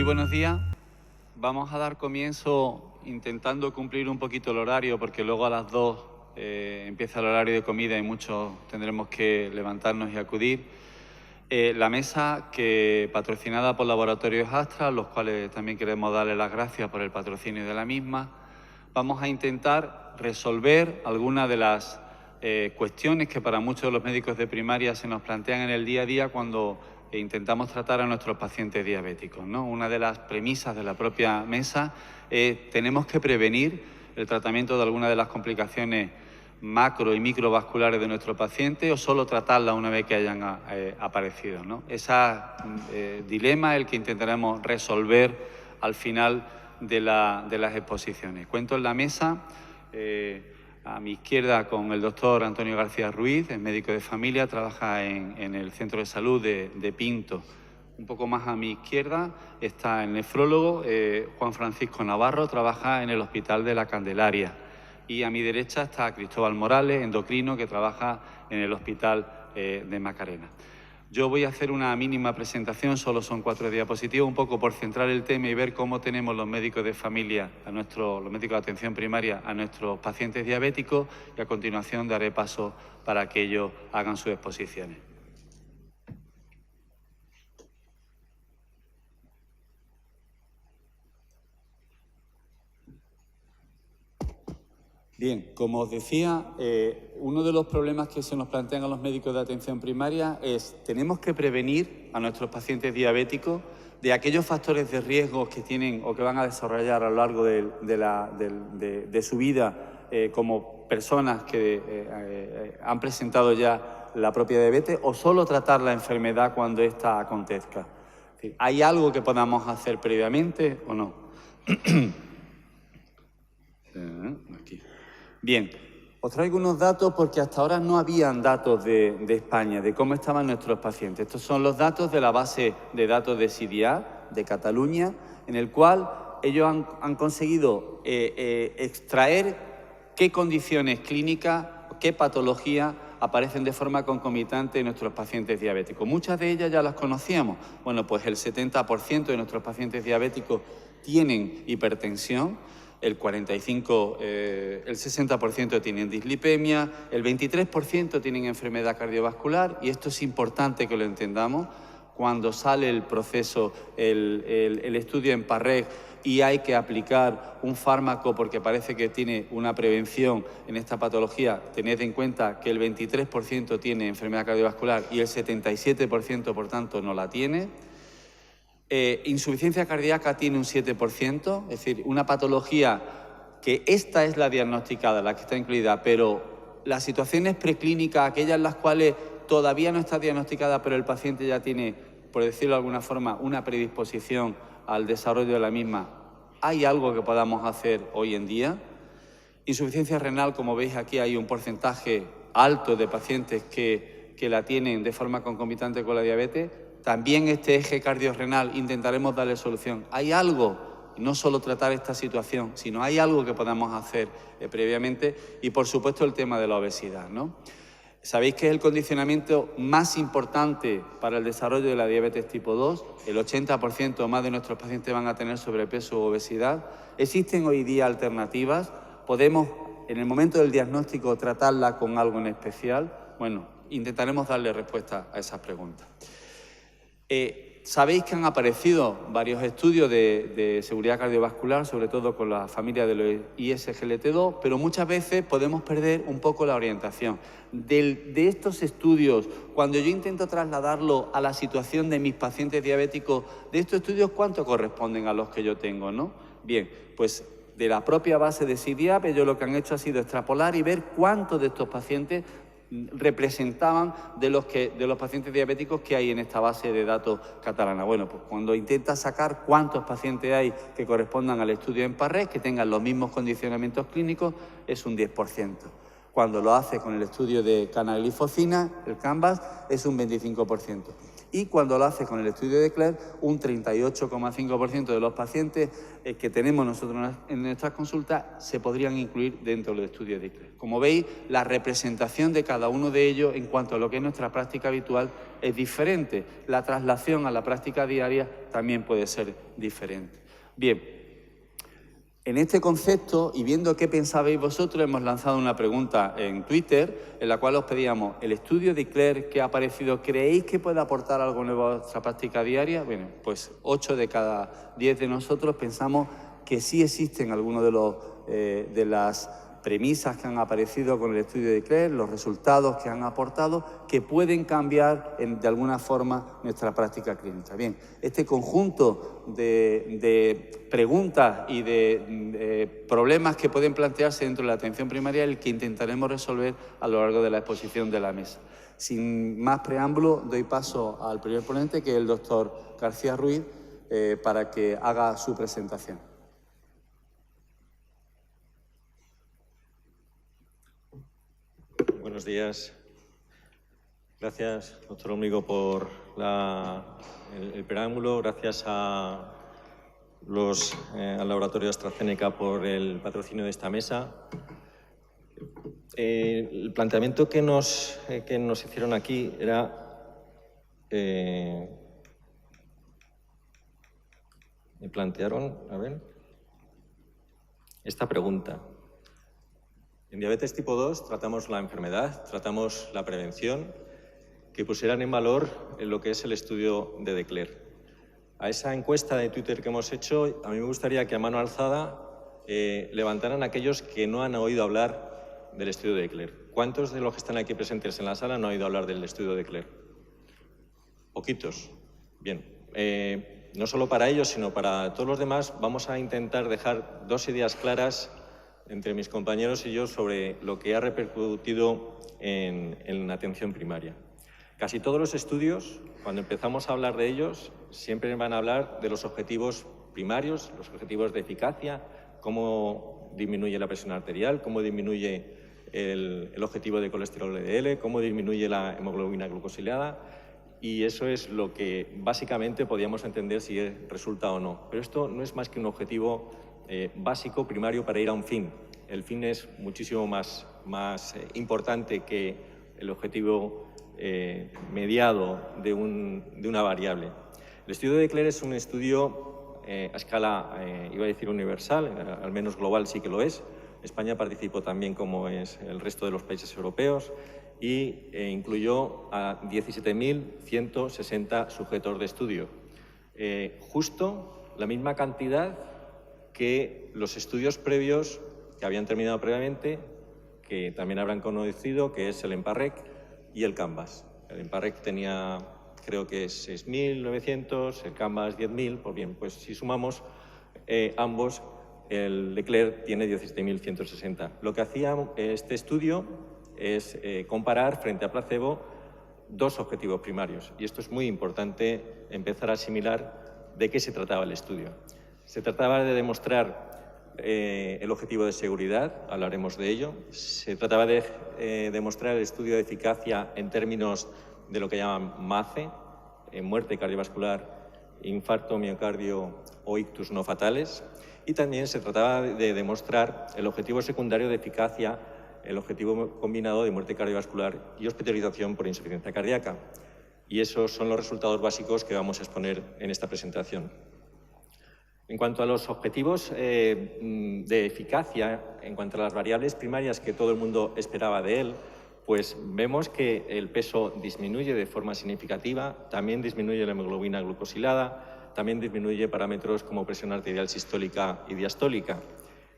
buenos días. Vamos a dar comienzo intentando cumplir un poquito el horario, porque luego a las 2 empieza el horario de comida y muchos tendremos que levantarnos y acudir. La mesa patrocinada por Laboratorios Astra, a los cuales también queremos darle las gracias por el patrocinio de la misma. Vamos a intentar resolver algunas de las cuestiones que para muchos de los médicos de primaria se nos plantean en el día a día cuando intentamos tratar a nuestros pacientes diabéticos, ¿no? Una de las premisas de la propia mesa es tenemos que prevenir el tratamiento de algunas de las complicaciones macro y microvasculares de nuestro paciente o solo tratarlas una vez que hayan aparecido, ¿no? Ese dilema es el que intentaremos resolver al final de las exposiciones. Cuento en la mesa a mi izquierda con el doctor Antonio García Ruiz, es médico de familia, trabaja en el Centro de Salud de Pinto. Un poco más a mi izquierda está el nefrólogo Juan Francisco Navarro, trabaja en el Hospital de la Candelaria. Y a mi derecha está Cristóbal Morales, endocrino, que trabaja en el Hospital de Macarena. Yo voy a hacer una mínima presentación, solo son 4 diapositivas, un poco por centrar el tema y ver cómo tenemos los médicos de familia, los médicos de atención primaria, a nuestros pacientes diabéticos, y a continuación daré paso para que ellos hagan sus exposiciones. Bien, como os decía, uno de los problemas que se nos plantean a los médicos de atención primaria es tenemos que prevenir a nuestros pacientes diabéticos de aquellos factores de riesgo que tienen o que van a desarrollar a lo largo de su vida como personas que han presentado ya la propia diabetes, o solo tratar la enfermedad cuando ésta acontezca. Es decir, ¿hay algo que podamos hacer previamente o no? Aquí. Bien, os traigo unos datos porque hasta ahora no habían datos de España, de cómo estaban nuestros pacientes. Estos son los datos de la base de datos de CIDIA, de Cataluña, en el cual ellos han conseguido extraer qué condiciones clínicas, qué patologías aparecen de forma concomitante en nuestros pacientes diabéticos. Muchas de ellas ya las conocíamos. Bueno, pues el 70% de nuestros pacientes diabéticos tienen hipertensión, el 60% tienen dislipemia, el 23% tienen enfermedad cardiovascular, y esto es importante que lo entendamos. Cuando sale el proceso, el estudio en PARREG y hay que aplicar un fármaco porque parece que tiene una prevención en esta patología, tened en cuenta que el 23% tiene enfermedad cardiovascular y el 77%, por tanto, no la tiene. Insuficiencia cardíaca tiene un 7%, es decir, una patología que esta es la diagnosticada, la que está incluida, pero las situaciones preclínicas, aquellas en las cuales todavía no está diagnosticada, pero el paciente ya tiene, por decirlo de alguna forma, una predisposición al desarrollo de la misma, ¿hay algo que podamos hacer hoy en día? Insuficiencia renal, como veis aquí, hay un porcentaje alto de pacientes que la tienen de forma concomitante con la diabetes. También este eje cardiorrenal intentaremos darle solución. ¿Hay algo? No solo tratar esta situación, sino hay algo que podamos hacer previamente. Y, por supuesto, el tema de la obesidad, ¿no? Sabéis que es el condicionamiento más importante para el desarrollo de la diabetes tipo 2. El 80% o más de nuestros pacientes van a tener sobrepeso o obesidad. Existen hoy día alternativas. Podemos, en el momento del diagnóstico, tratarla con algo en especial. Bueno, intentaremos darle respuesta a esas preguntas. Sabéis que han aparecido varios estudios de seguridad cardiovascular, sobre todo con la familia de los ISGLT2, pero muchas veces podemos perder un poco la orientación. De estos estudios, cuando yo intento trasladarlo a la situación de mis pacientes diabéticos, de estos estudios, ¿cuánto corresponden a los que yo tengo, no? Bien, pues de la propia base de CIDIAP, ellos lo que han hecho ha sido extrapolar y ver cuántos de estos pacientes representaban de los pacientes diabéticos que hay en esta base de datos catalana. Bueno, pues cuando intentas sacar cuántos pacientes hay que correspondan al estudio en PARREG, que tengan los mismos condicionamientos clínicos, es un 10%. Cuando lo hace con el estudio de canaglifosina, el CANVAS, es un 25%. Y cuando lo hace con el estudio de Eclair, un 38,5% de los pacientes que tenemos nosotros en nuestras consultas se podrían incluir dentro del estudio de Eclair. Como veis, la representación de cada uno de ellos en cuanto a lo que es nuestra práctica habitual es diferente. La traslación a la práctica diaria también puede ser diferente. Bien. En este concepto, y viendo qué pensabais vosotros, hemos lanzado una pregunta en Twitter, en la cual os pedíamos, ¿el estudio de Eclair que ha aparecido, creéis que puede aportar algo nuevo a vuestra práctica diaria? Bueno, pues 8 de cada 10 de nosotros pensamos que sí existen algunos de las premisas que han aparecido con el estudio de Eclair, los resultados que han aportado, que pueden cambiar de alguna forma nuestra práctica clínica. Bien, este conjunto de preguntas y de problemas que pueden plantearse dentro de la atención primaria es el que intentaremos resolver a lo largo de la exposición de la mesa. Sin más preámbulo, doy paso al primer ponente, que es el doctor García Ruiz, para que haga su presentación. Buenos días. Gracias, doctor Ómnigo, por el preámbulo. Gracias al laboratorio AstraZeneca por el patrocinio de esta mesa. El planteamiento que nos hicieron aquí era... me plantearon, a ver, esta pregunta. En diabetes tipo 2 tratamos la enfermedad, tratamos la prevención, que pusieran en valor lo que es el estudio de Eclair. A esa encuesta de Twitter que hemos hecho, a mí me gustaría que a mano alzada levantaran aquellos que no han oído hablar del estudio de Eclair. ¿Cuántos de los que están aquí presentes en la sala no han oído hablar del estudio de Eclair? Poquitos. Bien. No solo para ellos, sino para todos los demás, vamos a intentar dejar dos ideas claras entre mis compañeros y yo sobre lo que ha repercutido en la atención primaria. Casi todos los estudios, cuando empezamos a hablar de ellos, siempre van a hablar de los objetivos primarios, los objetivos de eficacia, cómo disminuye la presión arterial, cómo disminuye el objetivo de colesterol LDL, cómo disminuye la hemoglobina glucosilada, y eso es lo que básicamente podíamos entender si resulta o no. Pero esto no es más que un objetivo básico, primario, para ir a un fin. El fin es muchísimo más importante que el objetivo mediado de una variable. El estudio de Eclair es un estudio a escala, iba a decir universal, al menos global sí que lo es. España participó también, como es el resto de los países europeos, y incluyó a 17.160 sujetos de estudio. Justo la misma cantidad que los estudios previos que habían terminado previamente, que también habrán conocido, que es el EMPA-REC y el CANVAS. El EMPA-REC tenía, creo que 6.900, el CANVAS 10.000, pues bien, pues si sumamos ambos, el Eclair tiene 17.160. Lo que hacía este estudio es comparar frente a placebo dos objetivos primarios, y esto es muy importante empezar a asimilar de qué se trataba el estudio. Se trataba de demostrar el objetivo de seguridad, hablaremos de ello. Se trataba de demostrar el estudio de eficacia en términos de lo que llaman MACE, muerte cardiovascular, infarto, miocardio o ictus no fatales. Y también se trataba de demostrar el objetivo secundario de eficacia, el objetivo combinado de muerte cardiovascular y hospitalización por insuficiencia cardíaca. Y esos son los resultados básicos que vamos a exponer en esta presentación. En cuanto a los objetivos de eficacia, en cuanto a las variables primarias que todo el mundo esperaba de él, pues vemos que el peso disminuye de forma significativa, también disminuye la hemoglobina glucosilada, también disminuye parámetros como presión arterial sistólica y diastólica.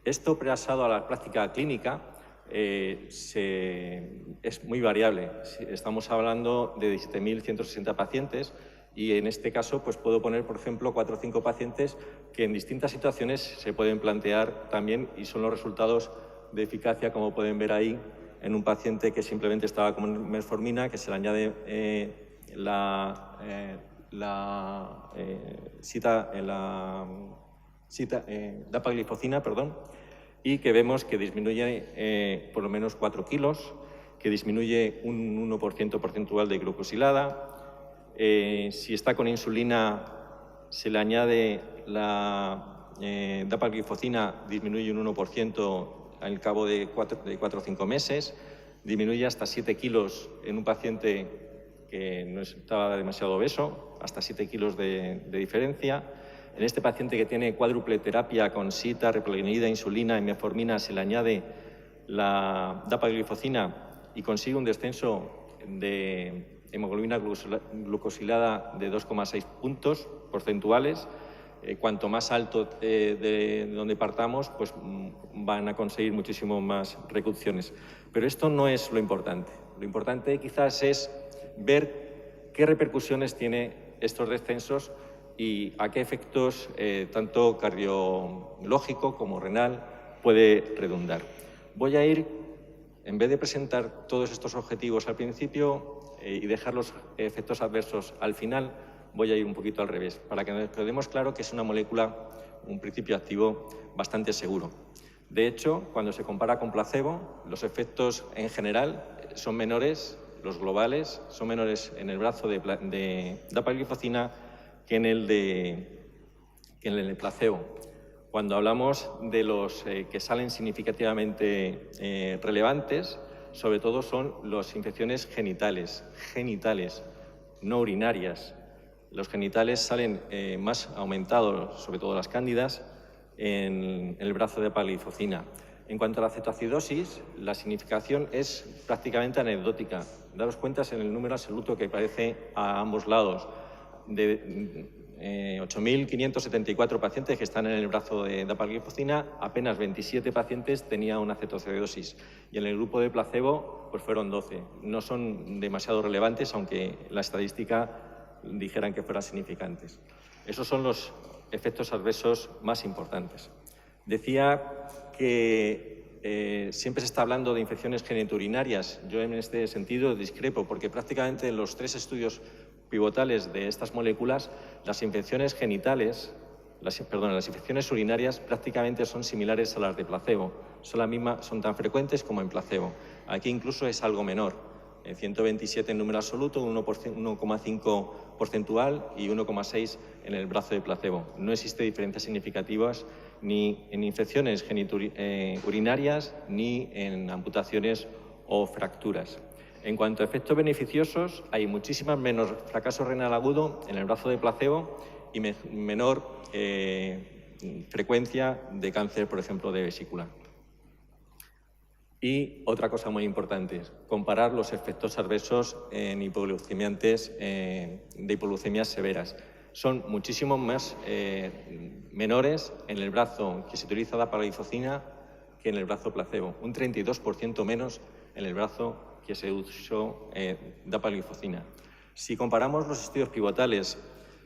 Esto, pasado a la práctica clínica, es muy variable. Estamos hablando de 17.160 pacientes, y en este caso pues puedo poner, por ejemplo, 4 o 5 pacientes que en distintas situaciones se pueden plantear también, y son los resultados de eficacia, como pueden ver ahí, en un paciente que simplemente estaba con metformina, que se le añade dapagliflozina, y que vemos que disminuye por lo menos 4 kilos, que disminuye un 1% porcentual de glucosilada, Si está con insulina, se le añade la dapagliflozina, disminuye un 1% al cabo de 4 o 5 meses, disminuye hasta 7 kilos en un paciente que no estaba demasiado obeso, hasta 7 kilos de diferencia. En este paciente que tiene cuádruple terapia con sita, replenilida, insulina y metformina, se le añade la dapagliflozina y consigue un descenso de hemoglobina glucosilada de 2,6 puntos porcentuales. Cuanto más alto de donde partamos, pues van a conseguir muchísimo más reducciones. Pero esto no es lo importante. Lo importante quizás es ver qué repercusiones tiene estos descensos y a qué efectos, tanto cardiológico como renal, puede redundar. Voy a ir, en vez de presentar todos estos objetivos al principio y dejar los efectos adversos al final, voy a ir un poquito al revés, para que nos quedemos claro que es una molécula, un principio activo bastante seguro. De hecho, cuando se compara con placebo, los efectos en general son menores, los globales son menores en el brazo de dapagliflozina que en el de placebo. Cuando hablamos de los que salen significativamente relevantes, sobre todo son las infecciones genitales, no urinarias. Los genitales salen más aumentados, sobre todo las cándidas, en el brazo de dapagliflozina. En cuanto a la cetoacidosis, la significación es prácticamente anecdótica. Daros cuenta en el número absoluto que aparece a ambos lados. De 8.574 pacientes que están en el brazo de dapagliflozina, apenas 27 pacientes tenían una cetoacidosis. Y en el grupo de placebo, pues fueron 12. No son demasiado relevantes, aunque la estadística dijeran que fueran significantes. Esos son los efectos adversos más importantes. Decía que siempre se está hablando de infecciones genitourinarias. Yo en este sentido discrepo, porque prácticamente en los 3 estudios pivotales de estas moléculas, las infecciones genitales, las infecciones urinarias prácticamente son similares a las de placebo. Son tan frecuentes como en placebo. Aquí incluso es algo menor. 127 en número absoluto, 1,5 porcentual y 1,6 en el brazo de placebo. No existe diferencias significativas ni en infecciones urinarias ni en amputaciones o fracturas. En cuanto a efectos beneficiosos, hay muchísimas menos fracaso renal agudo en el brazo de placebo y menor frecuencia de cáncer, por ejemplo, de vesícula. Y otra cosa muy importante es comparar los efectos adversos en hipoglucemiantes de hipoglucemias severas. Son muchísimo más menores en el brazo que se utiliza dapagliflozina que en el brazo placebo. Un 32% menos en el brazo que se usó dapagliflozina. Si comparamos los estudios pivotales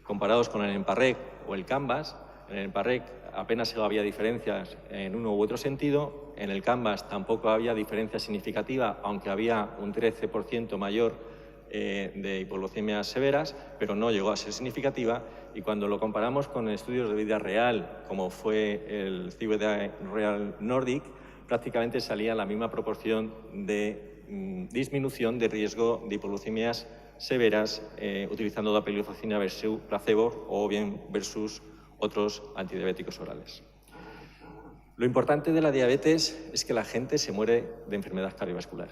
comparados con el EMPA-REG o el CANVAS, en el EMPA-REG apenas había diferencias en uno u otro sentido, en el CANVAS tampoco había diferencia significativa, aunque había un 13% mayor de hipoglucemias severas, pero no llegó a ser significativa. Y cuando lo comparamos con estudios de vida real, como fue el CIBD Real Nordic, prácticamente salía la misma proporción de disminución de riesgo de hipoglucemias severas utilizando dapagliflozina versus placebo o bien versus otros antidiabéticos orales. Lo importante de la diabetes es que la gente se muere de enfermedad cardiovascular.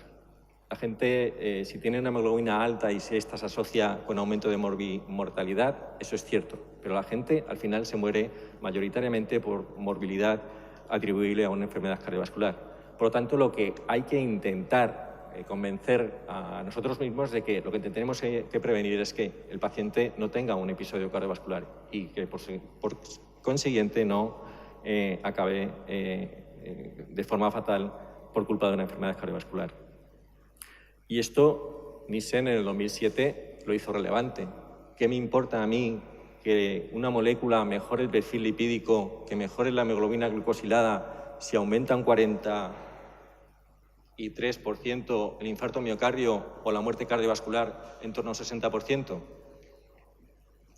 La gente, si tiene una hemoglobina alta y si esta se asocia con aumento de mortalidad, eso es cierto, pero la gente al final se muere mayoritariamente por morbilidad atribuible a una enfermedad cardiovascular. Por lo tanto, lo que hay que intentar convencer a nosotros mismos de que lo que tenemos que prevenir es que el paciente no tenga un episodio cardiovascular y que por consiguiente no acabe de forma fatal por culpa de una enfermedad cardiovascular. Y esto Nissen en el 2007 lo hizo relevante. ¿Qué me importa a mí que una molécula mejore el perfil lipídico, que mejore la hemoglobina glucosilada si aumenta un 43% el infarto miocardio o la muerte cardiovascular en torno a un 60%?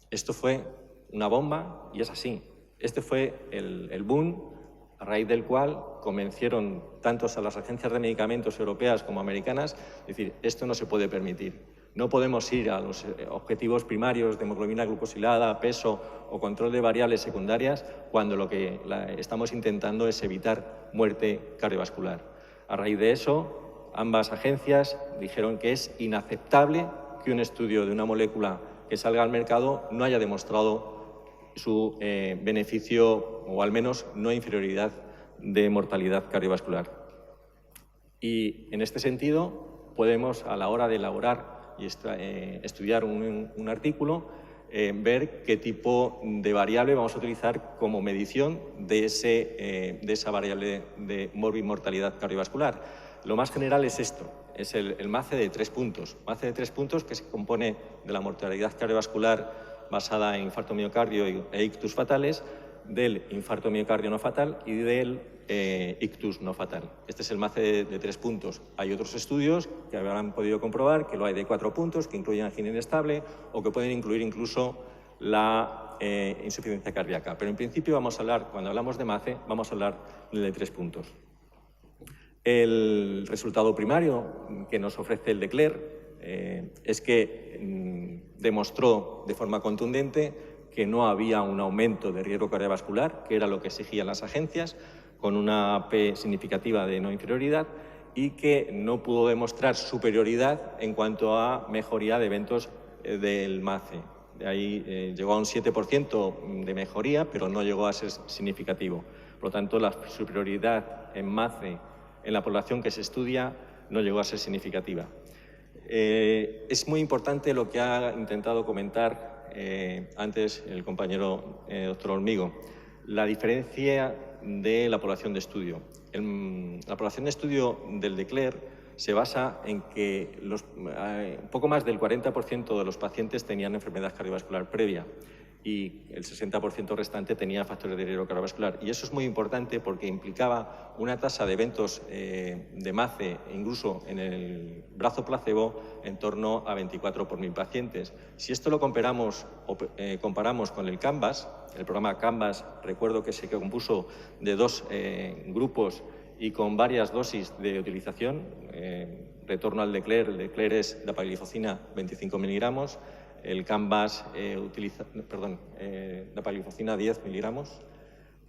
Esto fue una bomba y es así. Este fue el boom a raíz del cual convencieron tanto a las agencias de medicamentos europeas como americanas, decir, esto no se puede permitir. No podemos ir a los objetivos primarios de hemoglobina glucosilada, peso o control de variables secundarias cuando lo que estamos intentando es evitar muerte cardiovascular. A raíz de eso, ambas agencias dijeron que es inaceptable que un estudio de una molécula que salga al mercado no haya demostrado su beneficio o al menos no inferioridad de mortalidad cardiovascular. Y en este sentido podemos, a la hora de elaborar y estudiar un artículo, ver qué tipo de variable vamos a utilizar como medición de esa variable de morbimortalidad cardiovascular. Lo más general es esto, es el MACE de 3 puntos. MACE de 3 puntos que se compone de la mortalidad cardiovascular basada en infarto miocardio e ictus fatales, del infarto miocardio no fatal y del ictus no fatal. Este es el MACE de 3 puntos. Hay otros estudios que habrán podido comprobar que lo hay de 4 puntos, que incluyen angina inestable o que pueden incluir incluso la insuficiencia cardíaca. Pero en principio vamos a hablar, cuando hablamos de MACE, vamos a hablar de 3 puntos. El resultado primario que nos ofrece el DECLARE es que demostró de forma contundente que no había un aumento de riesgo cardiovascular, que era lo que exigían las agencias, con una P significativa de no inferioridad, y que no pudo demostrar superioridad en cuanto a mejoría de eventos del MACE. De ahí llegó a un 7% de mejoría, pero no llegó a ser significativo. Por lo tanto, la superioridad en MACE en la población que se estudia no llegó a ser significativa. Es muy importante lo que ha intentado comentar antes el compañero doctor Hormigo, la diferencia de la población de estudio. La población de estudio del DECLARE se basa en que poco más del 40% de los pacientes tenían enfermedad cardiovascular previa y el 60% restante tenía factores de riesgo cardiovascular. Y eso es muy importante porque implicaba una tasa de eventos de MACE, incluso en el brazo placebo, en torno a 24 por 1000 pacientes. Si esto lo comparamos con el CANVAS, el programa CANVAS, recuerdo que se compuso de 2 grupos y con varias dosis de utilización, retorno al DECLARE, el DECLARE es dapagliflozina 25 miligramos, el CANVAS dapagliflozina 10 miligramos.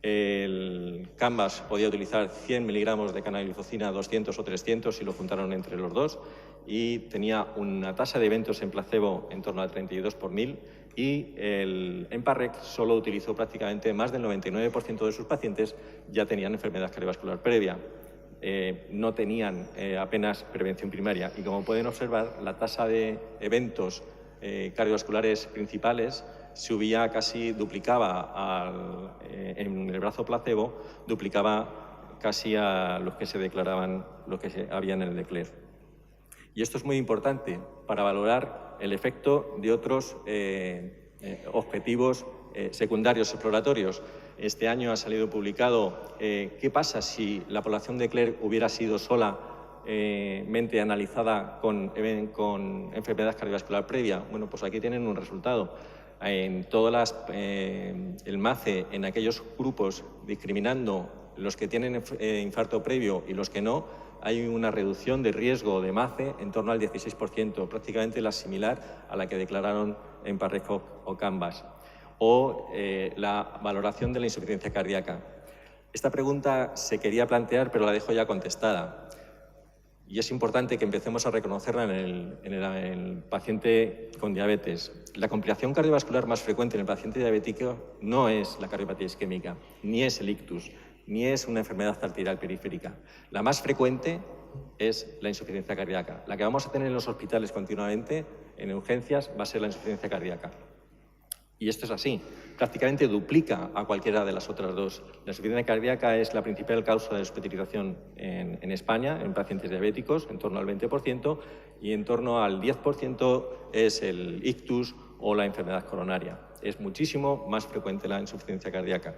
El CANVAS podía utilizar 100 miligramos de canagliflozina, 200 o 300 y lo juntaron entre los dos. Y tenía una tasa de eventos en placebo en torno a 32 por 1000 y el EMPA-REC solo utilizó prácticamente más del 99% de sus pacientes ya tenían enfermedad cardiovascular previa. No tenían apenas prevención primaria y como pueden observar la tasa de eventos cardiovasculares principales subía casi, duplicaba en el brazo placebo, duplicaba casi a los que se declaraban, los que había en el DECLARE. Y esto es muy importante para valorar el efecto de otros objetivos secundarios exploratorios. Este año ha salido publicado qué pasa si la población DECLARE hubiera sido solamente analizada con enfermedad cardiovascular previa. Bueno, pues aquí tienen un resultado. En todas el MACE en aquellos grupos discriminando los que tienen infarto previo y los que no, hay una reducción de riesgo de MACE en torno al 16%, prácticamente la similar a la que declararon en EMPA-REC o CANVAS. O la valoración de la insuficiencia cardíaca. Esta pregunta se quería plantear, pero la dejo ya contestada. Y es importante que empecemos a reconocerla en el paciente con diabetes. La complicación cardiovascular más frecuente en el paciente diabético no es la cardiopatía isquémica, ni es el ictus, ni es una enfermedad arterial periférica. La más frecuente es la insuficiencia cardíaca. La que vamos a tener en los hospitales continuamente, en urgencias, va a ser la insuficiencia cardíaca. Y esto es así, prácticamente duplica a cualquiera de las otras dos. La insuficiencia cardíaca es la principal causa de hospitalización en España, en pacientes diabéticos, en torno al 20%, y en torno al 10% es el ictus o la enfermedad coronaria. Es muchísimo más frecuente la insuficiencia cardíaca.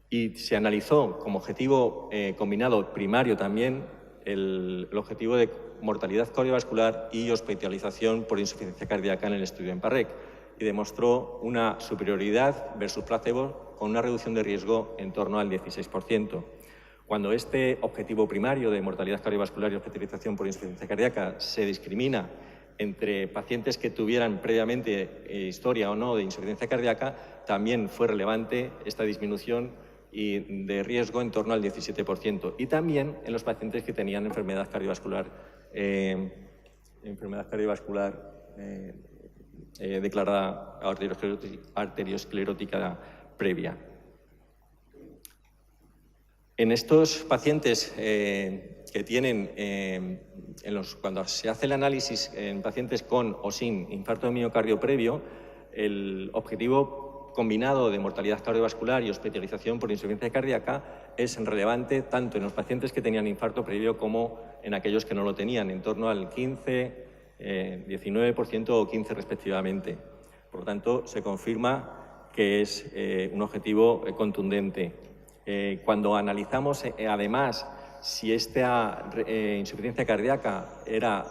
Y se analizó como objetivo combinado primario también el objetivo de mortalidad cardiovascular y hospitalización por insuficiencia cardíaca en el estudio EMPA-REC y demostró una superioridad versus placebo con una reducción de riesgo en torno al 16%. Cuando este objetivo primario de mortalidad cardiovascular y hospitalización por insuficiencia cardíaca se discrimina entre pacientes que tuvieran previamente historia o no de insuficiencia cardíaca, también fue relevante esta disminución y de riesgo en torno al 17%. Y también en los pacientes que tenían enfermedad cardiovascular declarada arteriosclerótica previa. En estos pacientes que tienen, cuando se hace el análisis en pacientes con o sin infarto de miocardio previo, el objetivo combinado de mortalidad cardiovascular y hospitalización por insuficiencia cardíaca es relevante tanto en los pacientes que tenían infarto previo como en aquellos que no lo tenían, en torno al 15%, 19% o 15% respectivamente. Por lo tanto, se confirma que es un objetivo contundente. Cuando analizamos, además, si esta insuficiencia cardíaca era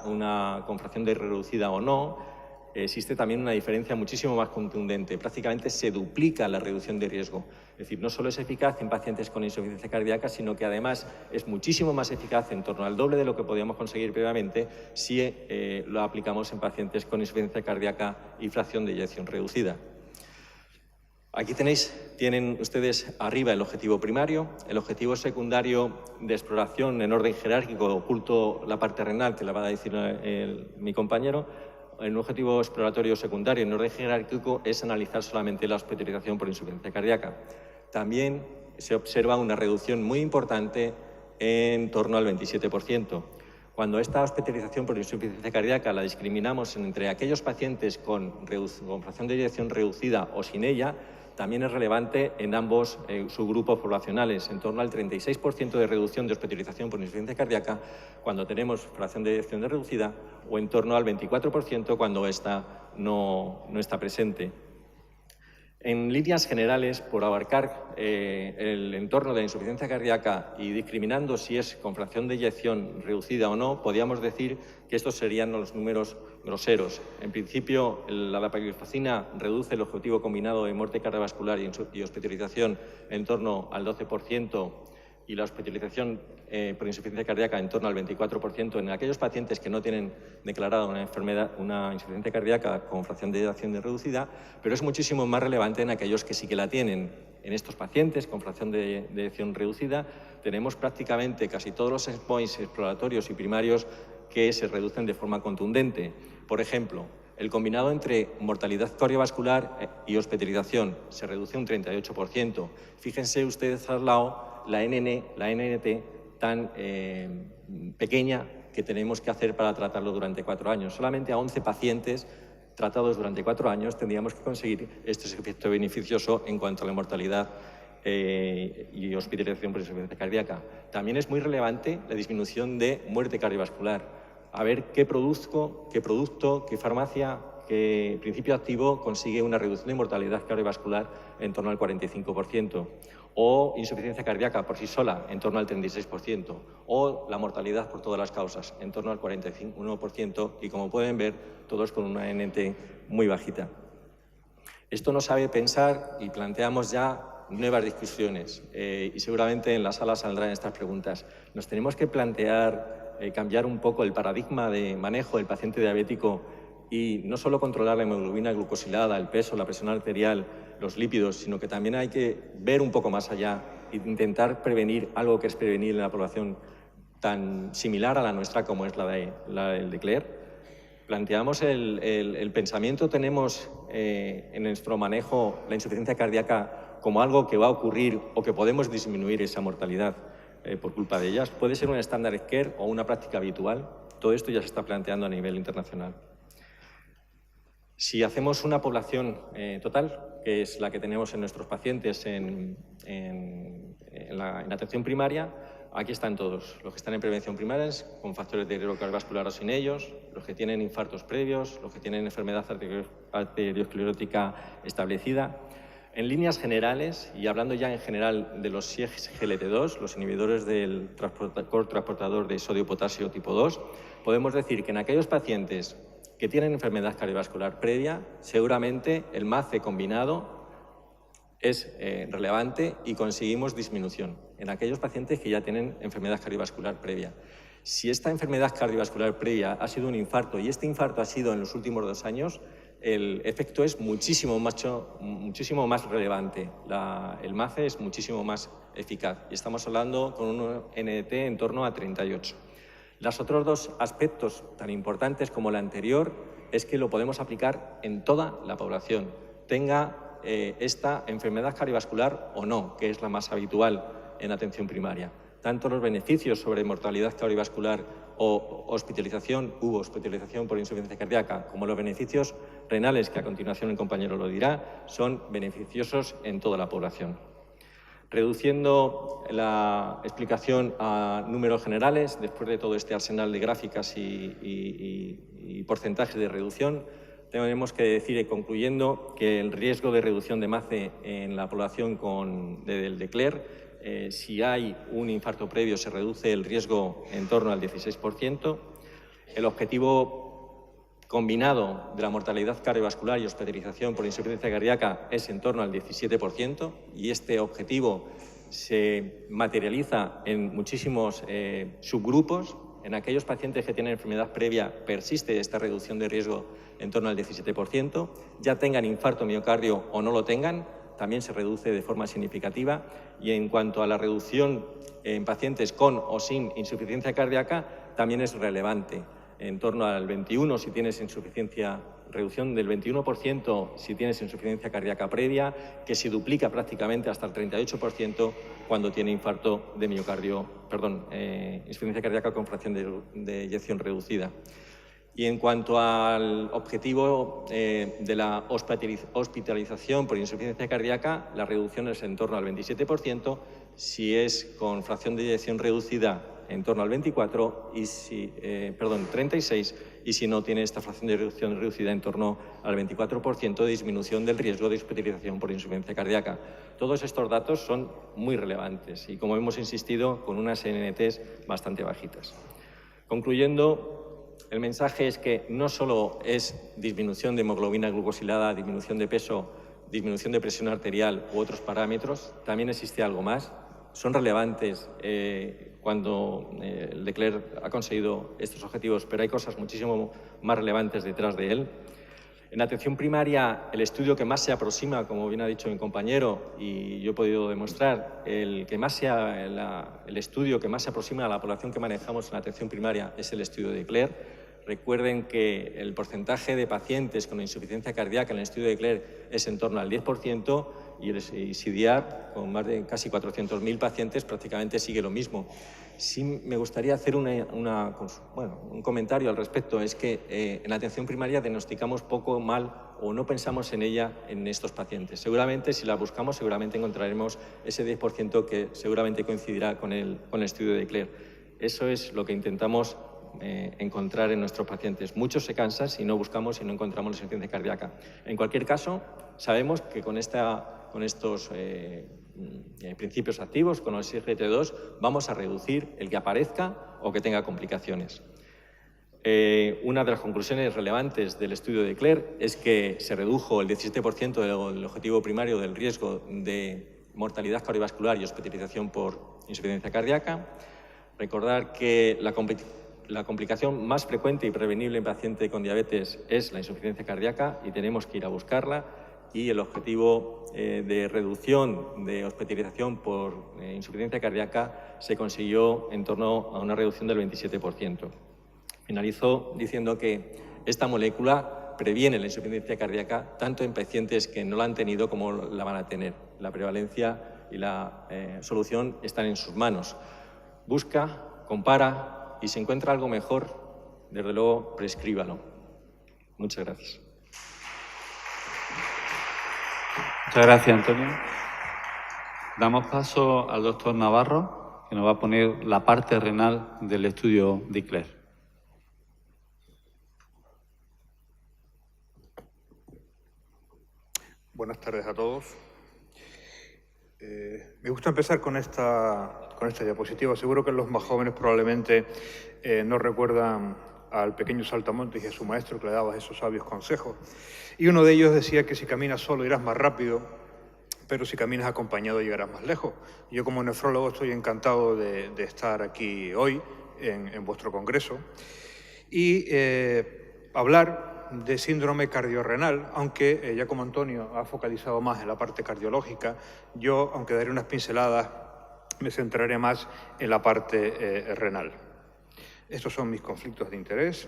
con fracción de reducida o no, existe también una diferencia muchísimo más contundente. Prácticamente se duplica la reducción de riesgo. Es decir, no solo es eficaz en pacientes con insuficiencia cardíaca, sino que además es muchísimo más eficaz, en torno al doble de lo que podíamos conseguir previamente, si lo aplicamos en pacientes con insuficiencia cardíaca y fracción de eyección reducida. Aquí tienen ustedes arriba el objetivo primario, el objetivo secundario de exploración en orden jerárquico, oculto la parte renal, que la va a decir mi compañero. El objetivo exploratorio secundario en orden jerárquico es analizar solamente la hospitalización por insuficiencia cardíaca. También se observa una reducción muy importante en torno al 27%. Cuando esta hospitalización por insuficiencia cardíaca la discriminamos entre aquellos pacientes con fracción de eyección reducida o sin ella, también es relevante en ambos subgrupos poblacionales, en torno al 36% de reducción de hospitalización por insuficiencia cardíaca cuando tenemos fracción de eyección reducida o en torno al 24% cuando esta no está presente. En líneas generales, por abarcar el entorno de la insuficiencia cardíaca y discriminando si es con fracción de eyección reducida o no, podríamos decir que estos serían los números groseros. En principio, la dapagliflozina reduce el objetivo combinado de muerte cardiovascular y hospitalización en torno al 12% y la hospitalización por insuficiencia cardíaca en torno al 24% en aquellos pacientes que no tienen declarada una insuficiencia cardíaca con fracción de eyección reducida, pero es muchísimo más relevante en aquellos que sí que la tienen. En estos pacientes con fracción de eyección reducida tenemos prácticamente casi todos los endpoints exploratorios y primarios que se reducen de forma contundente. Por ejemplo, el combinado entre mortalidad cardiovascular y hospitalización se reduce un 38%. Fíjense ustedes al lado la NNT tan pequeña que tenemos que hacer para tratarlo durante 4 años. Solamente a 11 pacientes tratados durante 4 años tendríamos que conseguir este efecto beneficioso en cuanto a la mortalidad y hospitalización por insuficiencia cardíaca. También es muy relevante la disminución de muerte cardiovascular. A ver qué producto, qué farmacia, qué principio activo consigue una reducción de mortalidad cardiovascular en torno al 45%, o insuficiencia cardíaca por sí sola en torno al 36%, o la mortalidad por todas las causas en torno al 41%, y como pueden ver, todos con una NNT muy bajita. Esto nos sabe pensar y planteamos ya nuevas discusiones y seguramente en la sala saldrán estas preguntas. Nos tenemos que plantear cambiar un poco el paradigma de manejo del paciente diabético y no solo controlar la hemoglobina glucosilada, el peso, la presión arterial, los lípidos, sino que también hay que ver un poco más allá e intentar prevenir algo que es prevenir en la población tan similar a la nuestra como es la del de Claire. Planteamos el pensamiento, tenemos en nuestro manejo la insuficiencia cardíaca como algo que va a ocurrir o que podemos disminuir esa mortalidad por culpa de ellas. Puede ser un estándar de care o una práctica habitual. Todo esto ya se está planteando a nivel internacional. Si hacemos una población total, que es la que tenemos en nuestros pacientes en la atención primaria, aquí están todos. Los que están en prevención primaria con factores de riesgo cardiovascular o sin ellos, los que tienen infartos previos, los que tienen enfermedad arteriosclerótica establecida. En líneas generales, y hablando ya en general de los SGLT2, los inhibidores del transportador de sodio-potasio tipo 2, podemos decir que en aquellos pacientes que tienen enfermedad cardiovascular previa, seguramente el MACE combinado es relevante y conseguimos disminución en aquellos pacientes que ya tienen enfermedad cardiovascular previa. Si esta enfermedad cardiovascular previa ha sido un infarto y este infarto ha sido en los últimos 2 años, el efecto es muchísimo más relevante. El MACE es muchísimo más eficaz y estamos hablando con un NET en torno a 38. Los otros 2 aspectos tan importantes como el anterior es que lo podemos aplicar en toda la población, tenga esta enfermedad cardiovascular o no, que es la más habitual en atención primaria. Tanto los beneficios sobre mortalidad cardiovascular o hospitalización por insuficiencia cardíaca, como los beneficios renales, que a continuación el compañero lo dirá, son beneficiosos en toda la población. Reduciendo la explicación a números generales, después de todo este arsenal de gráficas y porcentajes de reducción, tenemos que decir, concluyendo, que el riesgo de reducción de MACE en la población del DECLER, si hay un infarto previo, se reduce el riesgo en torno al 16%. El objetivo combinado de la mortalidad cardiovascular y hospitalización por insuficiencia cardíaca es en torno al 17%, y este objetivo se materializa en muchísimos subgrupos. En aquellos pacientes que tienen enfermedad previa persiste esta reducción de riesgo en torno al 17%, ya tengan infarto miocardio o no lo tengan, también se reduce de forma significativa. Y en cuanto a la reducción en pacientes con o sin insuficiencia cardíaca, también es relevante, en torno al 21% si tienes reducción del 21% si tienes insuficiencia cardíaca previa, que se duplica prácticamente hasta el 38% cuando tiene infarto de miocardio, insuficiencia cardíaca con fracción de eyección reducida. Y en cuanto al objetivo de la hospitalización por insuficiencia cardíaca, la reducción es en torno al 27%, si es con fracción de eyección reducida en torno al 36%, y si no tiene esta fracción de eyección reducida en torno al 24% de disminución del riesgo de hospitalización por insuficiencia cardíaca. Todos estos datos son muy relevantes y, como hemos insistido, con unas NNTs bastante bajitas. Concluyendo, el mensaje es que no solo es disminución de hemoglobina glucosilada, disminución de peso, disminución de presión arterial u otros parámetros, también existe algo más. Son relevantes cuando el DECLER ha conseguido estos objetivos, pero hay cosas muchísimo más relevantes detrás de él. En atención primaria, el estudio que más se aproxima, como bien ha dicho mi compañero, y yo he podido demostrar, el estudio que más se aproxima a la población que manejamos en atención primaria es el estudio de DECLER. Recuerden que el porcentaje de pacientes con insuficiencia cardíaca en el estudio de DECLER es en torno al 10%, y el CIDIAR, con más de casi 400.000 pacientes, prácticamente sigue lo mismo. Sí me gustaría hacer un comentario al respecto. Es que en la atención primaria diagnosticamos poco, mal o no pensamos en ella en estos pacientes. Seguramente, si la buscamos, seguramente encontraremos ese 10% que seguramente coincidirá con el estudio de DECLER. Eso es lo que intentamos encontrar en nuestros pacientes. Muchos se cansan si no buscamos y no encontramos la insuficiencia cardíaca. En cualquier caso, sabemos que con estos principios activos, con los SGLT2, vamos a reducir el que aparezca o que tenga complicaciones. Una de las conclusiones relevantes del estudio de DECLER es que se redujo el 17% del objetivo primario del riesgo de mortalidad cardiovascular y hospitalización por insuficiencia cardíaca. Recordar que la complicación más frecuente y prevenible en paciente con diabetes es la insuficiencia cardíaca y tenemos que ir a buscarla, y el objetivo de reducción de hospitalización por insuficiencia cardíaca se consiguió en torno a una reducción del 27%. Finalizo diciendo que esta molécula previene la insuficiencia cardíaca tanto en pacientes que no la han tenido como la van a tener. La prevalencia y la solución están en sus manos. Busca, compara, y si encuentra algo mejor, desde luego, prescríbalo. Muchas gracias. Muchas gracias, Antonio. Damos paso al doctor Navarro, que nos va a poner la parte renal del estudio DECLER. Buenas tardes a todos. Me gusta empezar con esta diapositiva. Seguro que los más jóvenes probablemente no recuerdan al pequeño Saltamontes y a su maestro que le daba esos sabios consejos. Y uno de ellos decía que si caminas solo irás más rápido, pero si caminas acompañado llegarás más lejos. Yo como nefrólogo estoy encantado de estar aquí hoy, en vuestro congreso, y hablar de síndrome cardiorrenal, aunque ya como Antonio ha focalizado más en la parte cardiológica, yo, aunque daré unas pinceladas, me centraré más en la parte renal. Estos son mis conflictos de interés.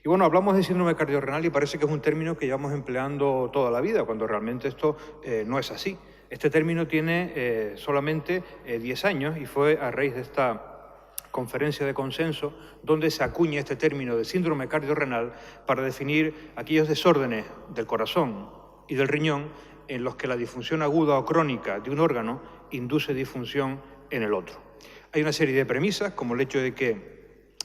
Y bueno, hablamos de síndrome cardiorrenal y parece que es un término que llevamos empleando toda la vida, cuando realmente esto no es así. Este término tiene solamente 10 años y fue a raíz de esta conferencia de consenso donde se acuña este término de síndrome cardiorrenal para definir aquellos desórdenes del corazón y del riñón en los que la disfunción aguda o crónica de un órgano induce disfunción en el otro. Hay una serie de premisas, como el hecho de que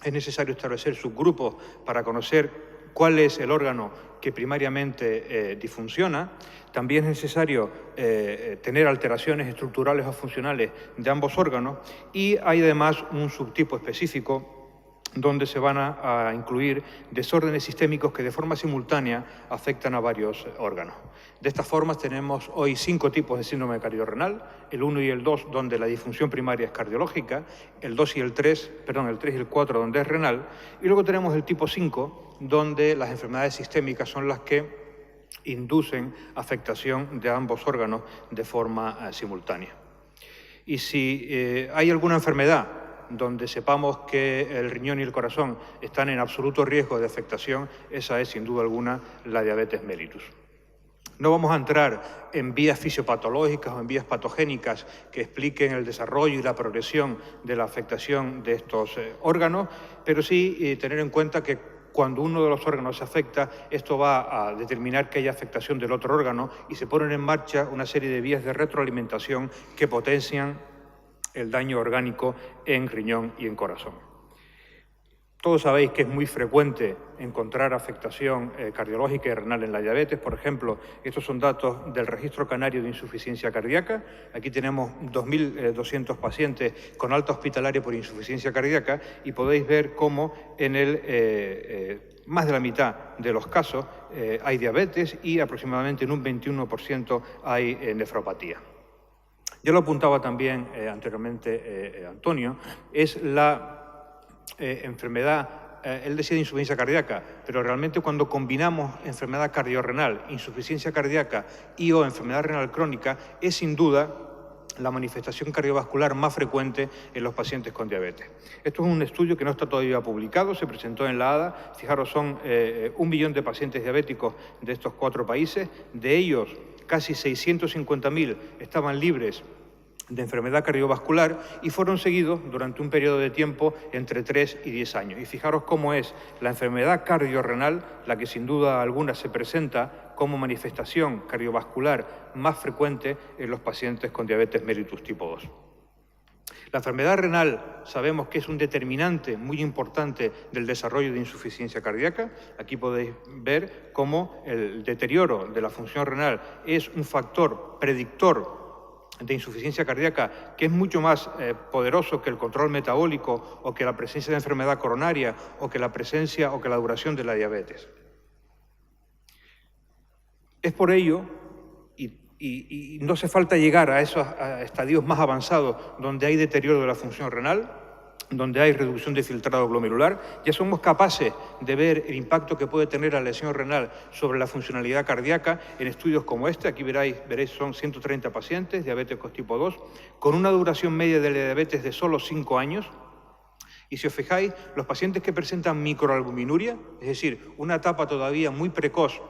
es necesario establecer subgrupos para conocer cuál es el órgano que primariamente disfunciona. También es necesario tener alteraciones estructurales o funcionales de ambos órganos y hay además un subtipo específico donde se van a incluir desórdenes sistémicos que de forma simultánea afectan a varios órganos. De estas formas tenemos hoy 5 tipos de síndrome cardiorrenal, el 1 y el 2 donde la disfunción primaria es cardiológica, el 2 y el 3, perdón, el 3 y el 4 donde es renal, y luego tenemos el tipo 5 donde las enfermedades sistémicas son las que inducen afectación de ambos órganos de forma simultánea. Y si hay alguna enfermedad donde sepamos que el riñón y el corazón están en absoluto riesgo de afectación, esa es sin duda alguna la diabetes mellitus. No vamos a entrar en vías fisiopatológicas o en vías patogénicas que expliquen el desarrollo y la progresión de la afectación de estos órganos, pero sí tener en cuenta que cuando uno de los órganos se afecta, esto va a determinar que haya afectación del otro órgano y se ponen en marcha una serie de vías de retroalimentación que potencian el daño orgánico en riñón y en corazón. Todos sabéis que es muy frecuente encontrar afectación cardiológica y renal en la diabetes. Por ejemplo, estos son datos del Registro Canario de Insuficiencia Cardíaca. Aquí tenemos 2.200 pacientes con alta hospitalaria por insuficiencia cardíaca y podéis ver cómo en más de la mitad de los casos hay diabetes y aproximadamente en un 21% hay nefropatía. Ya lo apuntaba también anteriormente Antonio, es la enfermedad, él decía de insuficiencia cardíaca, pero realmente cuando combinamos enfermedad cardiorrenal, insuficiencia cardíaca y o enfermedad renal crónica, es sin duda la manifestación cardiovascular más frecuente en los pacientes con diabetes. Esto es un estudio que no está todavía publicado, se presentó en la ADA, fijaros, son 1 millón de pacientes diabéticos de estos 4 países, de ellos casi 650.000 estaban libres de enfermedad cardiovascular y fueron seguidos durante un periodo de tiempo entre 3 y 10 años. Y fijaros cómo es la enfermedad cardiorrenal la que sin duda alguna se presenta como manifestación cardiovascular más frecuente en los pacientes con diabetes mellitus tipo 2. La enfermedad renal sabemos que es un determinante muy importante del desarrollo de insuficiencia cardíaca. Aquí podéis ver cómo el deterioro de la función renal es un factor predictor de insuficiencia cardíaca que es mucho más poderoso que el control metabólico o que la presencia de enfermedad coronaria o que la presencia o que la duración de la diabetes. Es por ello, y no hace falta llegar a esos estadios más avanzados donde hay deterioro de la función renal, donde hay reducción de filtrado glomerular, ya somos capaces de ver el impacto que puede tener la lesión renal sobre la funcionalidad cardíaca en estudios como este. Aquí veréis son 130 pacientes diabéticos tipo 2, con una duración media de la diabetes de solo 5 años. Y si os fijáis, los pacientes que presentan microalbuminuria, es decir, una etapa todavía muy precoz,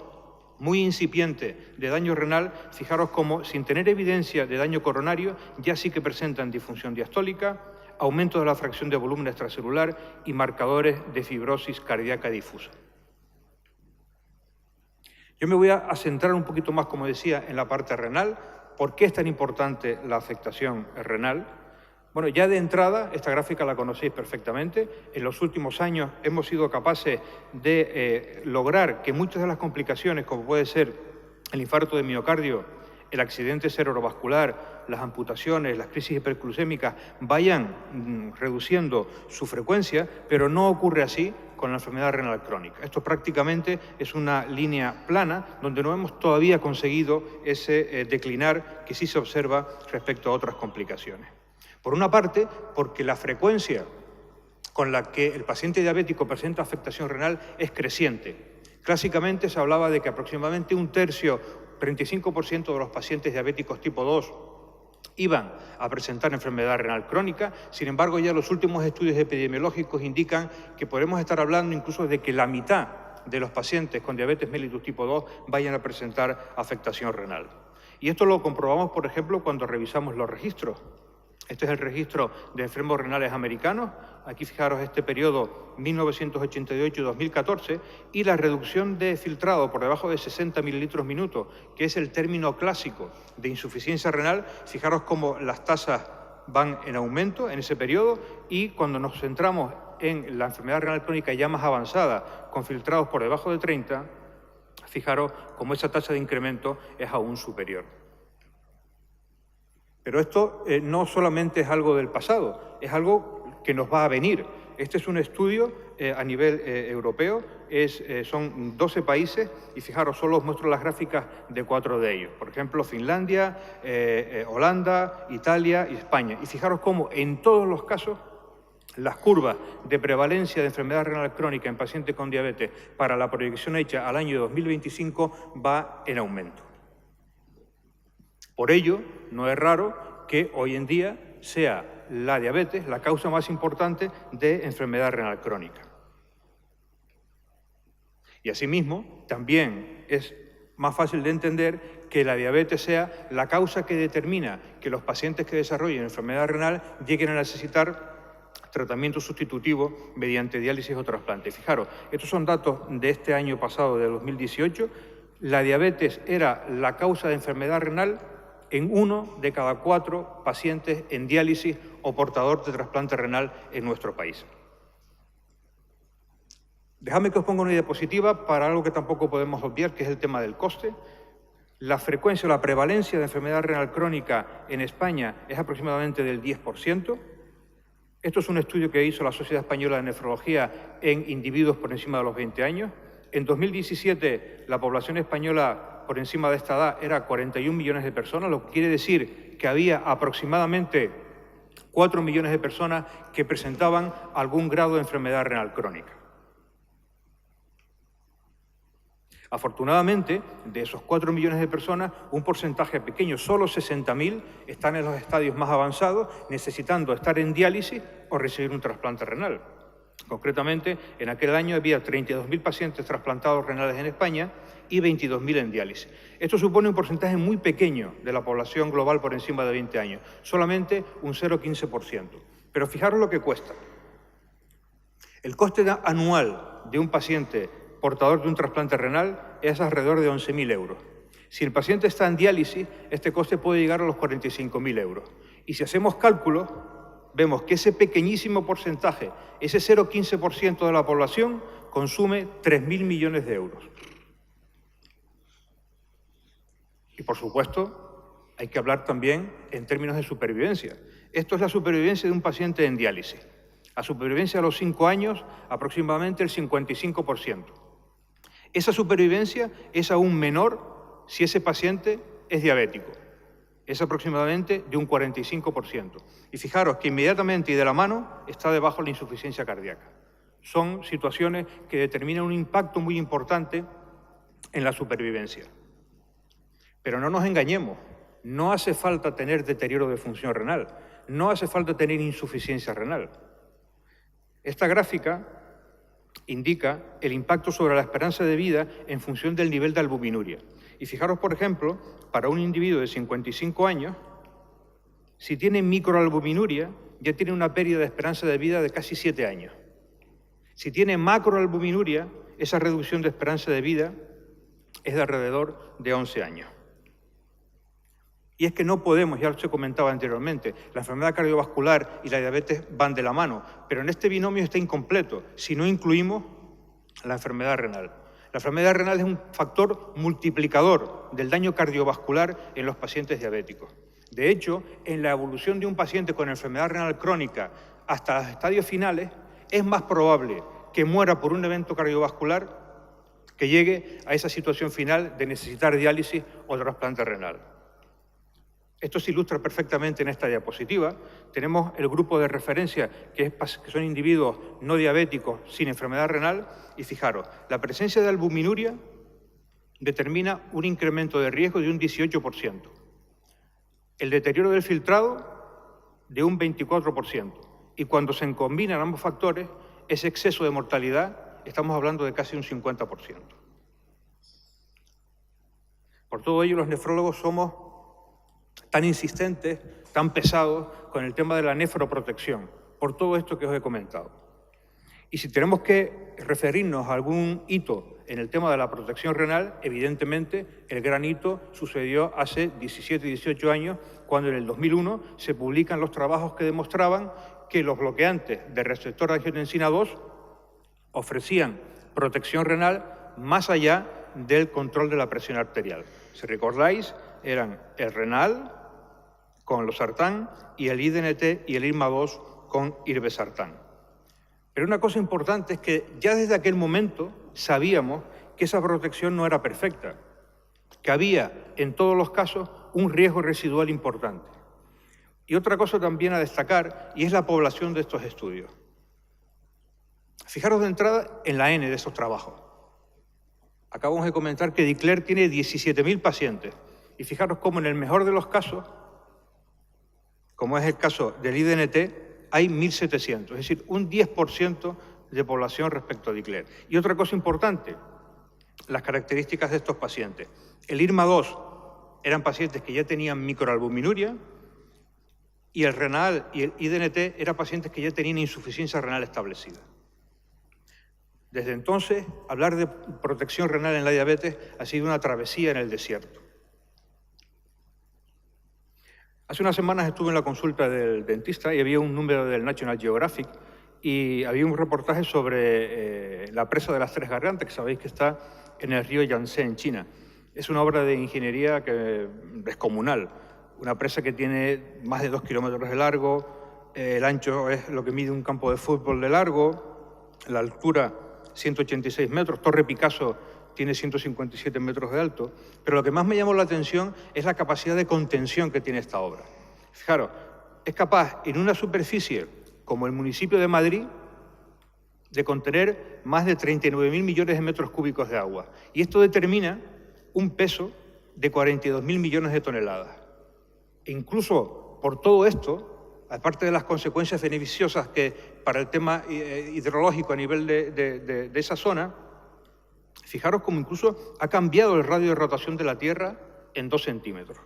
muy incipiente de daño renal, fijaros cómo, sin tener evidencia de daño coronario, ya sí que presentan disfunción diastólica, aumento de la fracción de volumen extracelular y marcadores de fibrosis cardíaca difusa. Yo me voy a centrar un poquito más, como decía, en la parte renal. ¿Por qué es tan importante la afectación renal? Bueno, ya de entrada, esta gráfica la conocéis perfectamente. En los últimos años hemos sido capaces de lograr que muchas de las complicaciones, como puede ser el infarto de miocardio, el accidente cerebrovascular, las amputaciones, las crisis hiperglucémicas, vayan reduciendo su frecuencia, pero no ocurre así con la enfermedad renal crónica. Esto prácticamente es una línea plana donde no hemos todavía conseguido ese declinar que sí se observa respecto a otras complicaciones. Por una parte, porque la frecuencia con la que el paciente diabético presenta afectación renal es creciente. Clásicamente se hablaba de que aproximadamente un tercio, 35% de los pacientes diabéticos tipo 2 iban a presentar enfermedad renal crónica. Sin embargo, ya los últimos estudios epidemiológicos indican que podemos estar hablando incluso de que la mitad de los pacientes con diabetes mellitus tipo 2 vayan a presentar afectación renal. Y esto lo comprobamos, por ejemplo, cuando revisamos los registros. Este es el registro de enfermos renales americanos. Aquí fijaros este periodo 1988-2014 y la reducción de filtrado por debajo de 60 mililitros minuto, que es el término clásico de insuficiencia renal. Fijaros cómo las tasas van en aumento en ese periodo, y cuando nos centramos en la enfermedad renal crónica ya más avanzada, con filtrados por debajo de 30, fijaros cómo esa tasa de incremento es aún superior. Pero esto no solamente es algo del pasado, es algo que nos va a venir. Este es un estudio a nivel europeo, son 12 países, y fijaros, solo os muestro las gráficas de 4 de ellos. Por ejemplo, Finlandia, Holanda, Italia y España. Y fijaros cómo en todos los casos las curvas de prevalencia de enfermedad renal crónica en pacientes con diabetes para la proyección hecha al año 2025 va en aumento. Por ello, no es raro que hoy en día sea la diabetes la causa más importante de enfermedad renal crónica. Y asimismo, también es más fácil de entender que la diabetes sea la causa que determina que los pacientes que desarrollen enfermedad renal lleguen a necesitar tratamiento sustitutivo mediante diálisis o trasplante. Fijaros, estos son datos de este año pasado, de 2018. La diabetes era la causa de enfermedad renal en 1 de cada 4 pacientes en diálisis o portador de trasplante renal en nuestro país. Dejadme que os ponga una diapositiva para algo que tampoco podemos obviar, que es el tema del coste. La frecuencia o la prevalencia de enfermedad renal crónica en España es aproximadamente del 10%. Esto es un estudio que hizo la Sociedad Española de Nefrología en individuos por encima de los 20 años. En 2017, la población española por encima de esta edad era 41 millones de personas, lo que quiere decir que había aproximadamente 4 millones de personas que presentaban algún grado de enfermedad renal crónica. Afortunadamente, de esos 4 millones de personas, un porcentaje pequeño, solo 60.000, están en los estadios más avanzados, necesitando estar en diálisis o recibir un trasplante renal. Concretamente, en aquel año había 32.000 pacientes trasplantados renales en España y 22.000 en diálisis. Esto supone un porcentaje muy pequeño de la población global por encima de 20 años, solamente un 0,15%. Pero fijaros lo que cuesta. El coste anual de un paciente portador de un trasplante renal es alrededor de 11.000 euros. Si el paciente está en diálisis, este coste puede llegar a los 45.000 euros. Y si hacemos cálculos, vemos que ese pequeñísimo porcentaje, ese 0,15% de la población, consume 3.000 millones de euros. Y, por supuesto, hay que hablar también en términos de supervivencia. Esto es la supervivencia de un paciente en diálisis. La supervivencia a los 5 años, aproximadamente el 55%. Esa supervivencia es aún menor si ese paciente es diabético. Es aproximadamente de un 45%. Y fijaros que inmediatamente y de la mano está debajo la insuficiencia cardíaca. Son situaciones que determinan un impacto muy importante en la supervivencia. Pero no nos engañemos, no hace falta tener deterioro de función renal, no hace falta tener insuficiencia renal. Esta gráfica indica el impacto sobre la esperanza de vida en función del nivel de albuminuria. Y fijaros, por ejemplo, para un individuo de 55 años, si tiene microalbuminuria, ya tiene una pérdida de esperanza de vida de casi 7 años. Si tiene macroalbuminuria, esa reducción de esperanza de vida es de alrededor de 11 años. Y es que no podemos, ya se comentaba anteriormente, la enfermedad cardiovascular y la diabetes van de la mano, pero en este binomio está incompleto si no incluimos la enfermedad renal. La enfermedad renal es un factor multiplicador del daño cardiovascular en los pacientes diabéticos. De hecho, en la evolución de un paciente con enfermedad renal crónica hasta los estadios finales, es más probable que muera por un evento cardiovascular que llegue a esa situación final de necesitar diálisis o trasplante renal. Esto se ilustra perfectamente en esta diapositiva. Tenemos el grupo de referencia, que son individuos no diabéticos sin enfermedad renal, y fijaros, la presencia de albuminuria determina un incremento de riesgo de un 18%, el deterioro del filtrado de un 24%, y cuando se combinan ambos factores, ese exceso de mortalidad, estamos hablando de casi un 50%. Por todo ello, los nefrólogos somos tan insistentes, tan pesados con el tema de la nefroprotección, por todo esto que os he comentado. Y si tenemos que referirnos a algún hito en el tema de la protección renal, evidentemente el gran hito sucedió hace 17 y 18 años, cuando en el 2001 se publican los trabajos que demostraban que los bloqueantes de receptor de angiotensina 2 ofrecían protección renal más allá del control de la presión arterial. Si recordáis, eran el renal con losartán y el IDNT y el IRMA2 con irbesartán. Pero una cosa importante es que ya desde aquel momento sabíamos que esa protección no era perfecta, que había en todos los casos un riesgo residual importante. Y otra cosa también a destacar, y es la población de estos estudios. Fijaros de entrada en la N de esos trabajos. Acabamos de comentar que DICLER tiene 17.000 pacientes. Y fijaros cómo en el mejor de los casos, como es el caso del IDNT, hay 1.700, es decir, un 10% de población respecto a DICLER. Y otra cosa importante, las características de estos pacientes. El IRMA2 eran pacientes que ya tenían microalbuminuria y el renal y el IDNT eran pacientes que ya tenían insuficiencia renal establecida. Desde entonces, hablar de protección renal en la diabetes ha sido una travesía en el desierto. Hace unas semanas estuve en la consulta del dentista y había un número del National Geographic y había un reportaje sobre la presa de las Tres Gargantas, que sabéis que está en el río Yangtze, en China. Es una obra de ingeniería descomunal, una presa que tiene más de 2 kilómetros de largo, el ancho es lo que mide un campo de fútbol de largo, la altura 186 metros, Torre Picasso tiene 157 metros de alto, pero lo que más me llamó la atención es la capacidad de contención que tiene esta obra. Fijaros, es capaz en una superficie como el municipio de Madrid de contener más de 39.000 millones de metros cúbicos de agua. Y esto determina un peso de 42.000 millones de toneladas. E incluso por todo esto, aparte de las consecuencias beneficiosas que para el tema hidrológico a nivel de esa zona, fijaros cómo incluso ha cambiado el radio de rotación de la Tierra en 2 centímetros.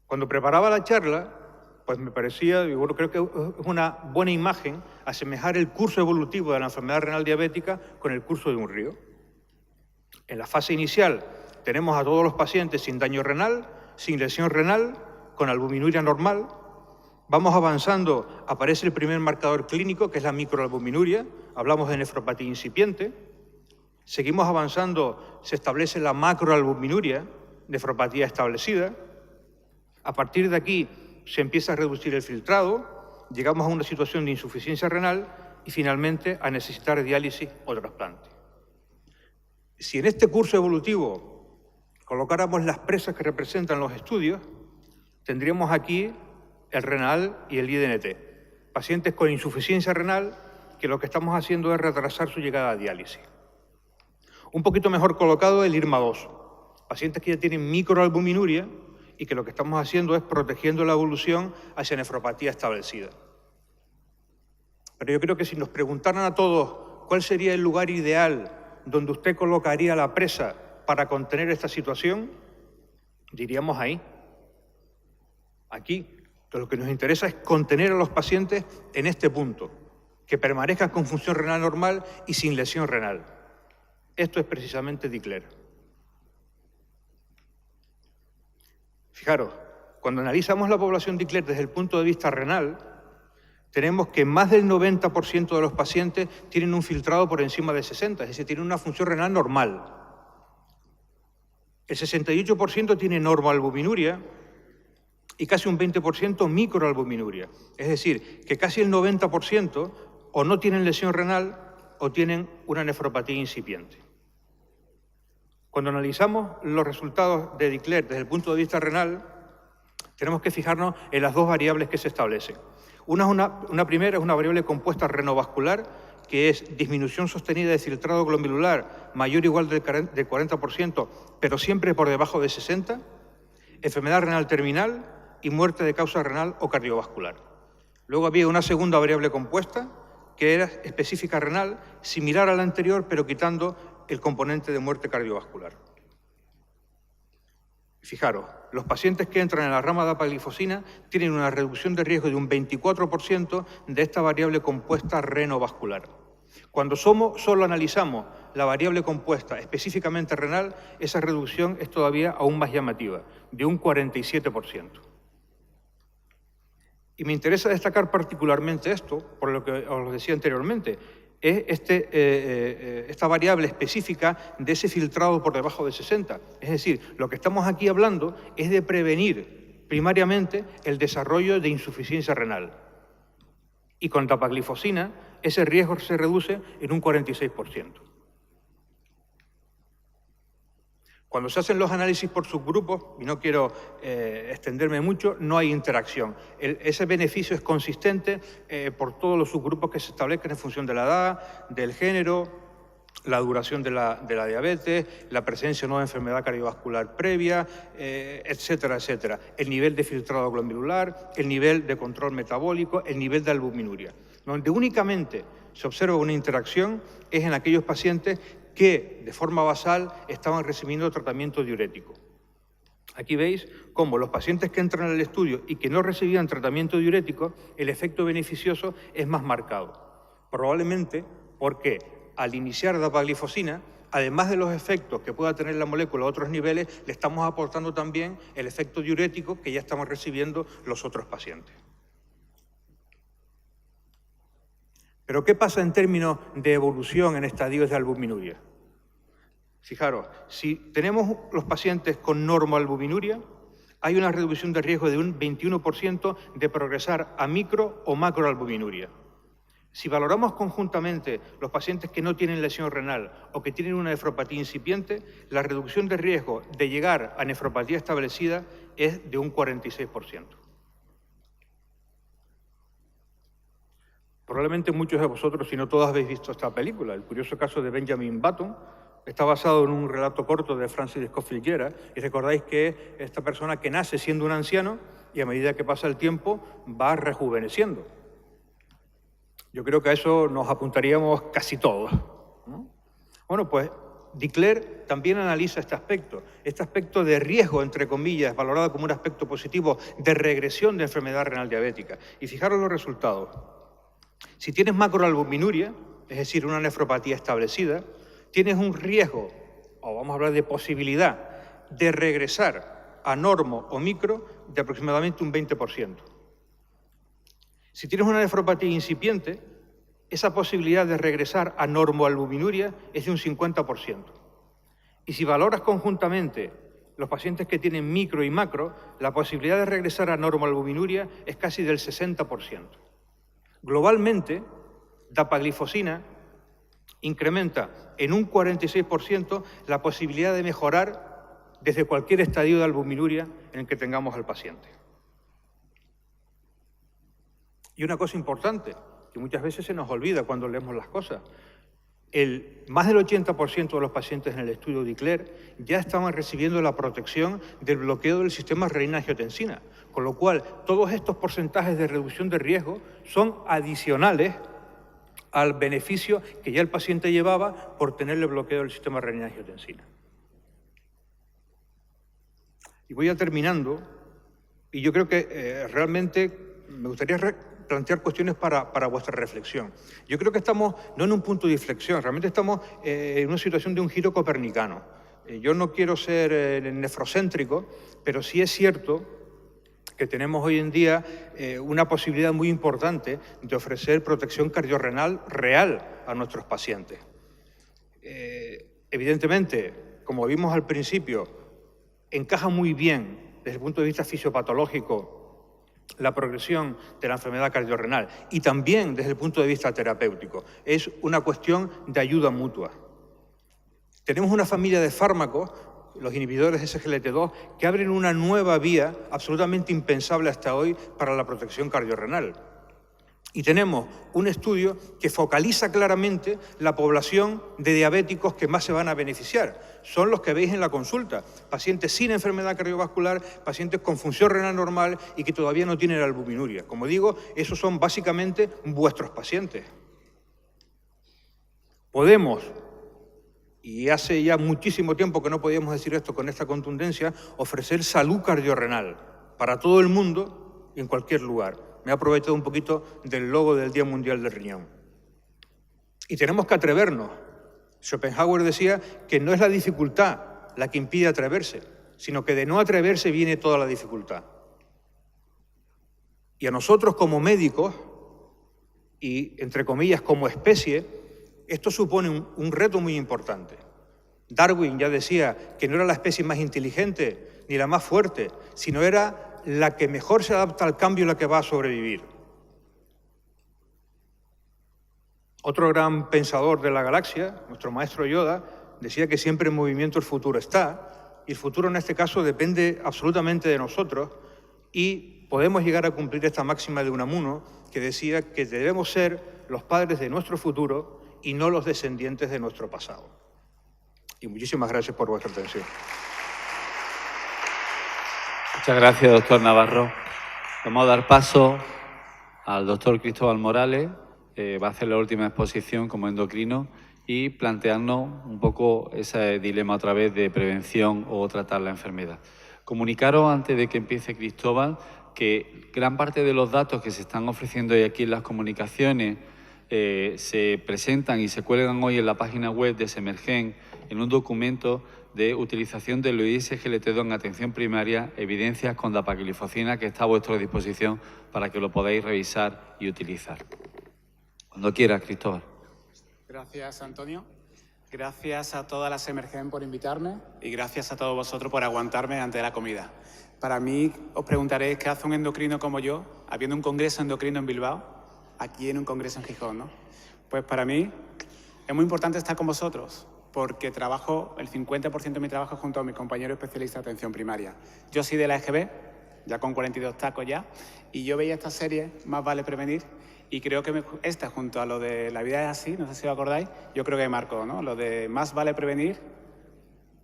Cuando preparaba la charla, pues me parecía, yo creo que es una buena imagen asemejar el curso evolutivo de la enfermedad renal diabética con el curso de un río. En la fase inicial tenemos a todos los pacientes sin daño renal, sin lesión renal, con albuminuria normal. Vamos avanzando, aparece el primer marcador clínico, que es la microalbuminuria, hablamos de nefropatía incipiente. Seguimos avanzando, se establece la macroalbuminuria, nefropatía establecida. A partir de aquí se empieza a reducir el filtrado, llegamos a una situación de insuficiencia renal y finalmente a necesitar diálisis o trasplante. Si en este curso evolutivo colocáramos las presas que representan los estudios, tendríamos aquí el renal y el IDNT, pacientes con insuficiencia renal que lo que estamos haciendo es retrasar su llegada a diálisis. Un poquito mejor colocado el IRMA2, pacientes que ya tienen microalbuminuria y que lo que estamos haciendo es protegiendo la evolución hacia nefropatía establecida. Pero yo creo que si nos preguntaran a todos cuál sería el lugar ideal donde usted colocaría la presa para contener esta situación, diríamos ahí, aquí. Entonces, lo que nos interesa es contener a los pacientes en este punto, que permanezcan con función renal normal y sin lesión renal. Esto es precisamente DICLER. Fijaros, cuando analizamos la población DICLER desde el punto de vista renal, tenemos que más del 90% de los pacientes tienen un filtrado por encima de 60, es decir, tienen una función renal normal. El 68% tiene normoalbuminuria y casi un 20% microalbuminuria. Es decir, que casi el 90% o no tienen lesión renal o tienen una nefropatía incipiente. Cuando analizamos los resultados de DICLER desde el punto de vista renal, tenemos que fijarnos en las dos variables que se establecen. Una primera es una variable compuesta renovascular, que es disminución sostenida de filtrado glomerular mayor o igual del 40%, pero siempre por debajo de 60%, enfermedad renal terminal y muerte de causa renal o cardiovascular. Luego había una segunda variable compuesta, que era específica renal, similar a la anterior, pero quitando el componente de muerte cardiovascular. Fijaros, los pacientes que entran en la rama de dapaglifosina tienen una reducción de riesgo de un 24% de esta variable compuesta renovascular. Cuando solo analizamos la variable compuesta específicamente renal, esa reducción es todavía aún más llamativa, de un 47%. Y me interesa destacar particularmente esto, por lo que os decía anteriormente, es esta variable específica de ese filtrado por debajo de 60. Es decir, lo que estamos aquí hablando es de prevenir primariamente el desarrollo de insuficiencia renal. Y con dapaglifosina ese riesgo se reduce en un 46%. Cuando se hacen los análisis por subgrupos, y no quiero extenderme mucho, no hay interacción. Ese beneficio es consistente por todos los subgrupos que se establezcan en función de la edad, del género, la duración de la diabetes, la presencia o no de enfermedad cardiovascular previa, etcétera, etcétera. El nivel de filtrado glomerular, el nivel de control metabólico, el nivel de albuminuria. Donde únicamente se observa una interacción es en aquellos pacientes que de forma basal estaban recibiendo tratamiento diurético. Aquí veis cómo los pacientes que entran al estudio y que no recibían tratamiento diurético, el efecto beneficioso es más marcado. Probablemente porque al iniciar dapaglifosina, además de los efectos que pueda tener la molécula a otros niveles, le estamos aportando también el efecto diurético que ya estamos recibiendo los otros pacientes. Pero ¿qué pasa en términos de evolución en estadios de albuminuria? Fijaros, si tenemos los pacientes con normoalbuminuria, hay una reducción de riesgo de un 21% de progresar a micro o macroalbuminuria. Si valoramos conjuntamente los pacientes que no tienen lesión renal o que tienen una nefropatía incipiente, la reducción de riesgo de llegar a nefropatía establecida es de un 46%. Probablemente muchos de vosotros, si no todos, habéis visto esta película, el curioso caso de Benjamin Button. Está basado en un relato corto de Francis Scofield Gerard, y recordáis que esta persona que nace siendo un anciano y a medida que pasa el tiempo va rejuveneciendo. Yo creo que a eso nos apuntaríamos casi todos, ¿no? Bueno, pues Dickler también analiza este aspecto de riesgo, entre comillas, valorado como un aspecto positivo de regresión de enfermedad renal diabética. Y fijaros los resultados. Si tienes macroalbuminuria, es decir, una nefropatía establecida, tienes un riesgo, o vamos a hablar de posibilidad, de regresar a normo o micro de aproximadamente un 20%. Si tienes una nefropatía incipiente, esa posibilidad de regresar a normoalbuminuria es de un 50%. Y si valoras conjuntamente los pacientes que tienen micro y macro, la posibilidad de regresar a normoalbuminuria es casi del 60%. Globalmente, dapaglifosina incrementa en un 46% la posibilidad de mejorar desde cualquier estadio de albuminuria en el que tengamos al paciente. Y una cosa importante, que muchas veces se nos olvida cuando leemos las cosas, más del 80% de los pacientes en el estudio Dickler ya estaban recibiendo la protección del bloqueo del sistema renina-angiotensina, con lo cual todos estos porcentajes de reducción de riesgo son adicionales al beneficio que ya el paciente llevaba por tener el bloqueo del sistema renina-angiotensina. Y voy ya terminando, y yo creo que realmente me gustaría plantear cuestiones para vuestra reflexión. Yo creo que estamos no en un punto de inflexión, realmente estamos en una situación de un giro copernicano. Yo no quiero ser nefrocéntrico, pero sí es cierto que tenemos hoy en día una posibilidad muy importante de ofrecer protección cardiorrenal real a nuestros pacientes. Evidentemente, como vimos al principio, encaja muy bien desde el punto de vista fisiopatológico la progresión de la enfermedad cardiorrenal y también desde el punto de vista terapéutico. Es una cuestión de ayuda mutua. Tenemos una familia de fármacos los inhibidores de SGLT2, que abren una nueva vía absolutamente impensable hasta hoy para la protección cardiorrenal. Y tenemos un estudio que focaliza claramente la población de diabéticos que más se van a beneficiar. Son los que veis en la consulta, pacientes sin enfermedad cardiovascular, pacientes con función renal normal y que todavía no tienen albuminuria. Como digo, esos son básicamente vuestros pacientes. Podemos, y hace ya muchísimo tiempo que no podíamos decir esto con esta contundencia, ofrecer salud cardiorrenal para todo el mundo y en cualquier lugar. Me he aprovechado un poquito del logo del Día Mundial del Riñón. Y tenemos que atrevernos. Schopenhauer decía que no es la dificultad la que impide atreverse, sino que de no atreverse viene toda la dificultad. Y a nosotros como médicos, y entre comillas como especie, esto supone un reto muy importante. Darwin ya decía que no era la especie más inteligente ni la más fuerte, sino era la que mejor se adapta al cambio y la que va a sobrevivir. Otro gran pensador de la galaxia, nuestro maestro Yoda, decía que siempre en movimiento el futuro está, y el futuro en este caso depende absolutamente de nosotros, y podemos llegar a cumplir esta máxima de Unamuno, que decía que debemos ser los padres de nuestro futuro y no los descendientes de nuestro pasado. Y muchísimas gracias por vuestra atención. Muchas gracias, doctor Navarro. Vamos a dar paso al doctor Cristóbal Morales, va a hacer la última exposición como endocrino y plantearnos un poco ese dilema otra vez de prevención o tratar la enfermedad. Comunicaros antes de que empiece Cristóbal que gran parte de los datos que se están ofreciendo hoy aquí en las comunicaciones se presentan y se cuelgan hoy en la página web de Semergen en un documento de utilización del SGLT2 en atención primaria, evidencias con dapaglifosina, que está a vuestra disposición para que lo podáis revisar y utilizar. Cuando quieras, Cristóbal. Gracias, Antonio. Gracias a todas las Semergen por invitarme y gracias a todos vosotros por aguantarme ante la comida. Para mí, os preguntaréis qué hace un endocrino como yo, habiendo un congreso endocrino en Bilbao, aquí en un congreso en Gijón, ¿no? Pues para mí es muy importante estar con vosotros, porque trabajo, el 50% de mi trabajo junto a mi compañero especialista de atención primaria. Yo soy de la EGB, ya con 42 tacos ya, y yo veía esta serie, Más vale prevenir, y creo que esta, junto a lo de La vida es así, no sé si os acordáis, yo creo que me marcó, ¿no? Lo de Más vale prevenir,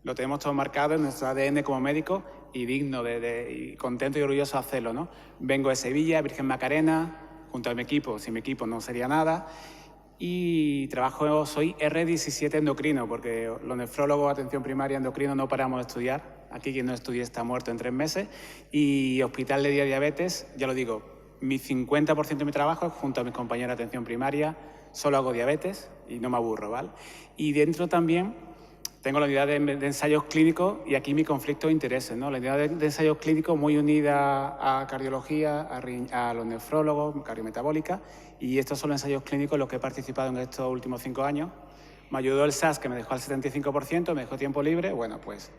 lo tenemos todo marcado en nuestro ADN como médico y digno y contento y orgulloso de hacerlo, ¿no? Vengo de Sevilla, Virgen Macarena, junto a mi equipo, sin mi equipo no sería nada, y soy R17 endocrino, porque los nefrólogos de atención primaria endocrino no paramos de estudiar. Aquí quien no estudie está muerto en 3 meses. Y Hospital de Día Diabetes, ya lo digo, mi 50% de mi trabajo es junto a mis compañeros de atención primaria, solo hago diabetes y no me aburro, ¿vale? Y dentro también tengo la unidad de ensayos clínicos y aquí mi conflicto de intereses, ¿no? La unidad de ensayos clínicos muy unida a cardiología, a los nefrólogos, cardiometabólica, y estos son los ensayos clínicos en los que he participado en estos últimos 5 años. Me ayudó el SAS, que me dejó al 75%, me dejó tiempo libre. Bueno, pues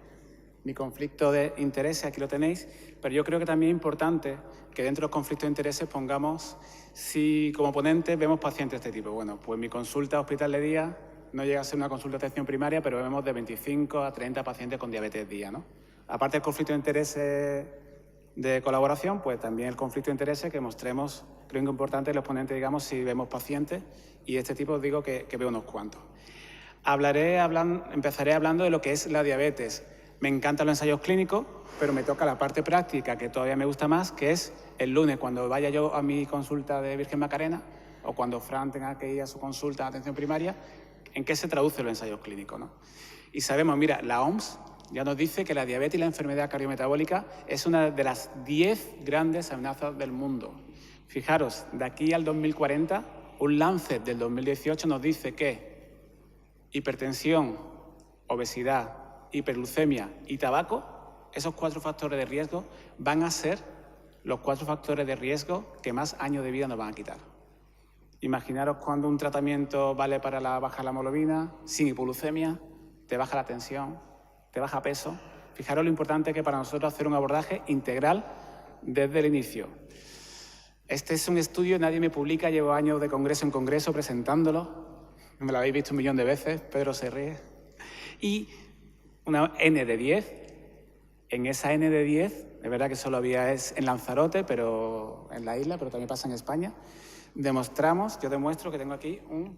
mi conflicto de intereses, aquí lo tenéis, pero yo creo que también es importante que dentro de los conflictos de intereses pongamos si como ponentes vemos pacientes de este tipo. Bueno, pues mi consulta hospital de día no llega a ser una consulta de atención primaria, pero vemos de 25 a 30 pacientes con diabetes día, ¿no? Aparte del conflicto de intereses de colaboración, pues también el conflicto de intereses que mostremos, creo que es importante los ponentes, digamos, si vemos pacientes, y de este tipo os digo que veo unos cuantos. Empezaré hablando de lo que es la diabetes. Me encantan los ensayos clínicos, pero me toca la parte práctica, que todavía me gusta más, que es el lunes, cuando vaya yo a mi consulta de Virgen Macarena, o cuando Fran tenga que ir a su consulta de atención primaria, ¿en qué se traducen los ensayos clínicos, ¿no? Y sabemos, mira, la OMS ya nos dice que la diabetes y la enfermedad cardiometabólica es una de las 10 grandes amenazas del mundo. Fijaros, de aquí al 2040, un Lancet del 2018 nos dice que hipertensión, obesidad, hiperglucemia y tabaco, esos 4 factores de riesgo van a ser los 4 factores de riesgo que más años de vida nos van a quitar. Imaginaros cuando un tratamiento vale para bajar la hemoglobina, sin hipoglucemia, te baja la tensión, te baja peso. Fijaros lo importante que es para nosotros hacer un abordaje integral desde el inicio. Este es un estudio, nadie me publica, llevo años de congreso en congreso presentándolo. Me lo habéis visto 1 millón de veces, Pedro se ríe. Y una N de 10. En esa N de 10, es verdad que solo había en Lanzarote, pero en la isla, pero también pasa en España, yo demuestro que tengo aquí un...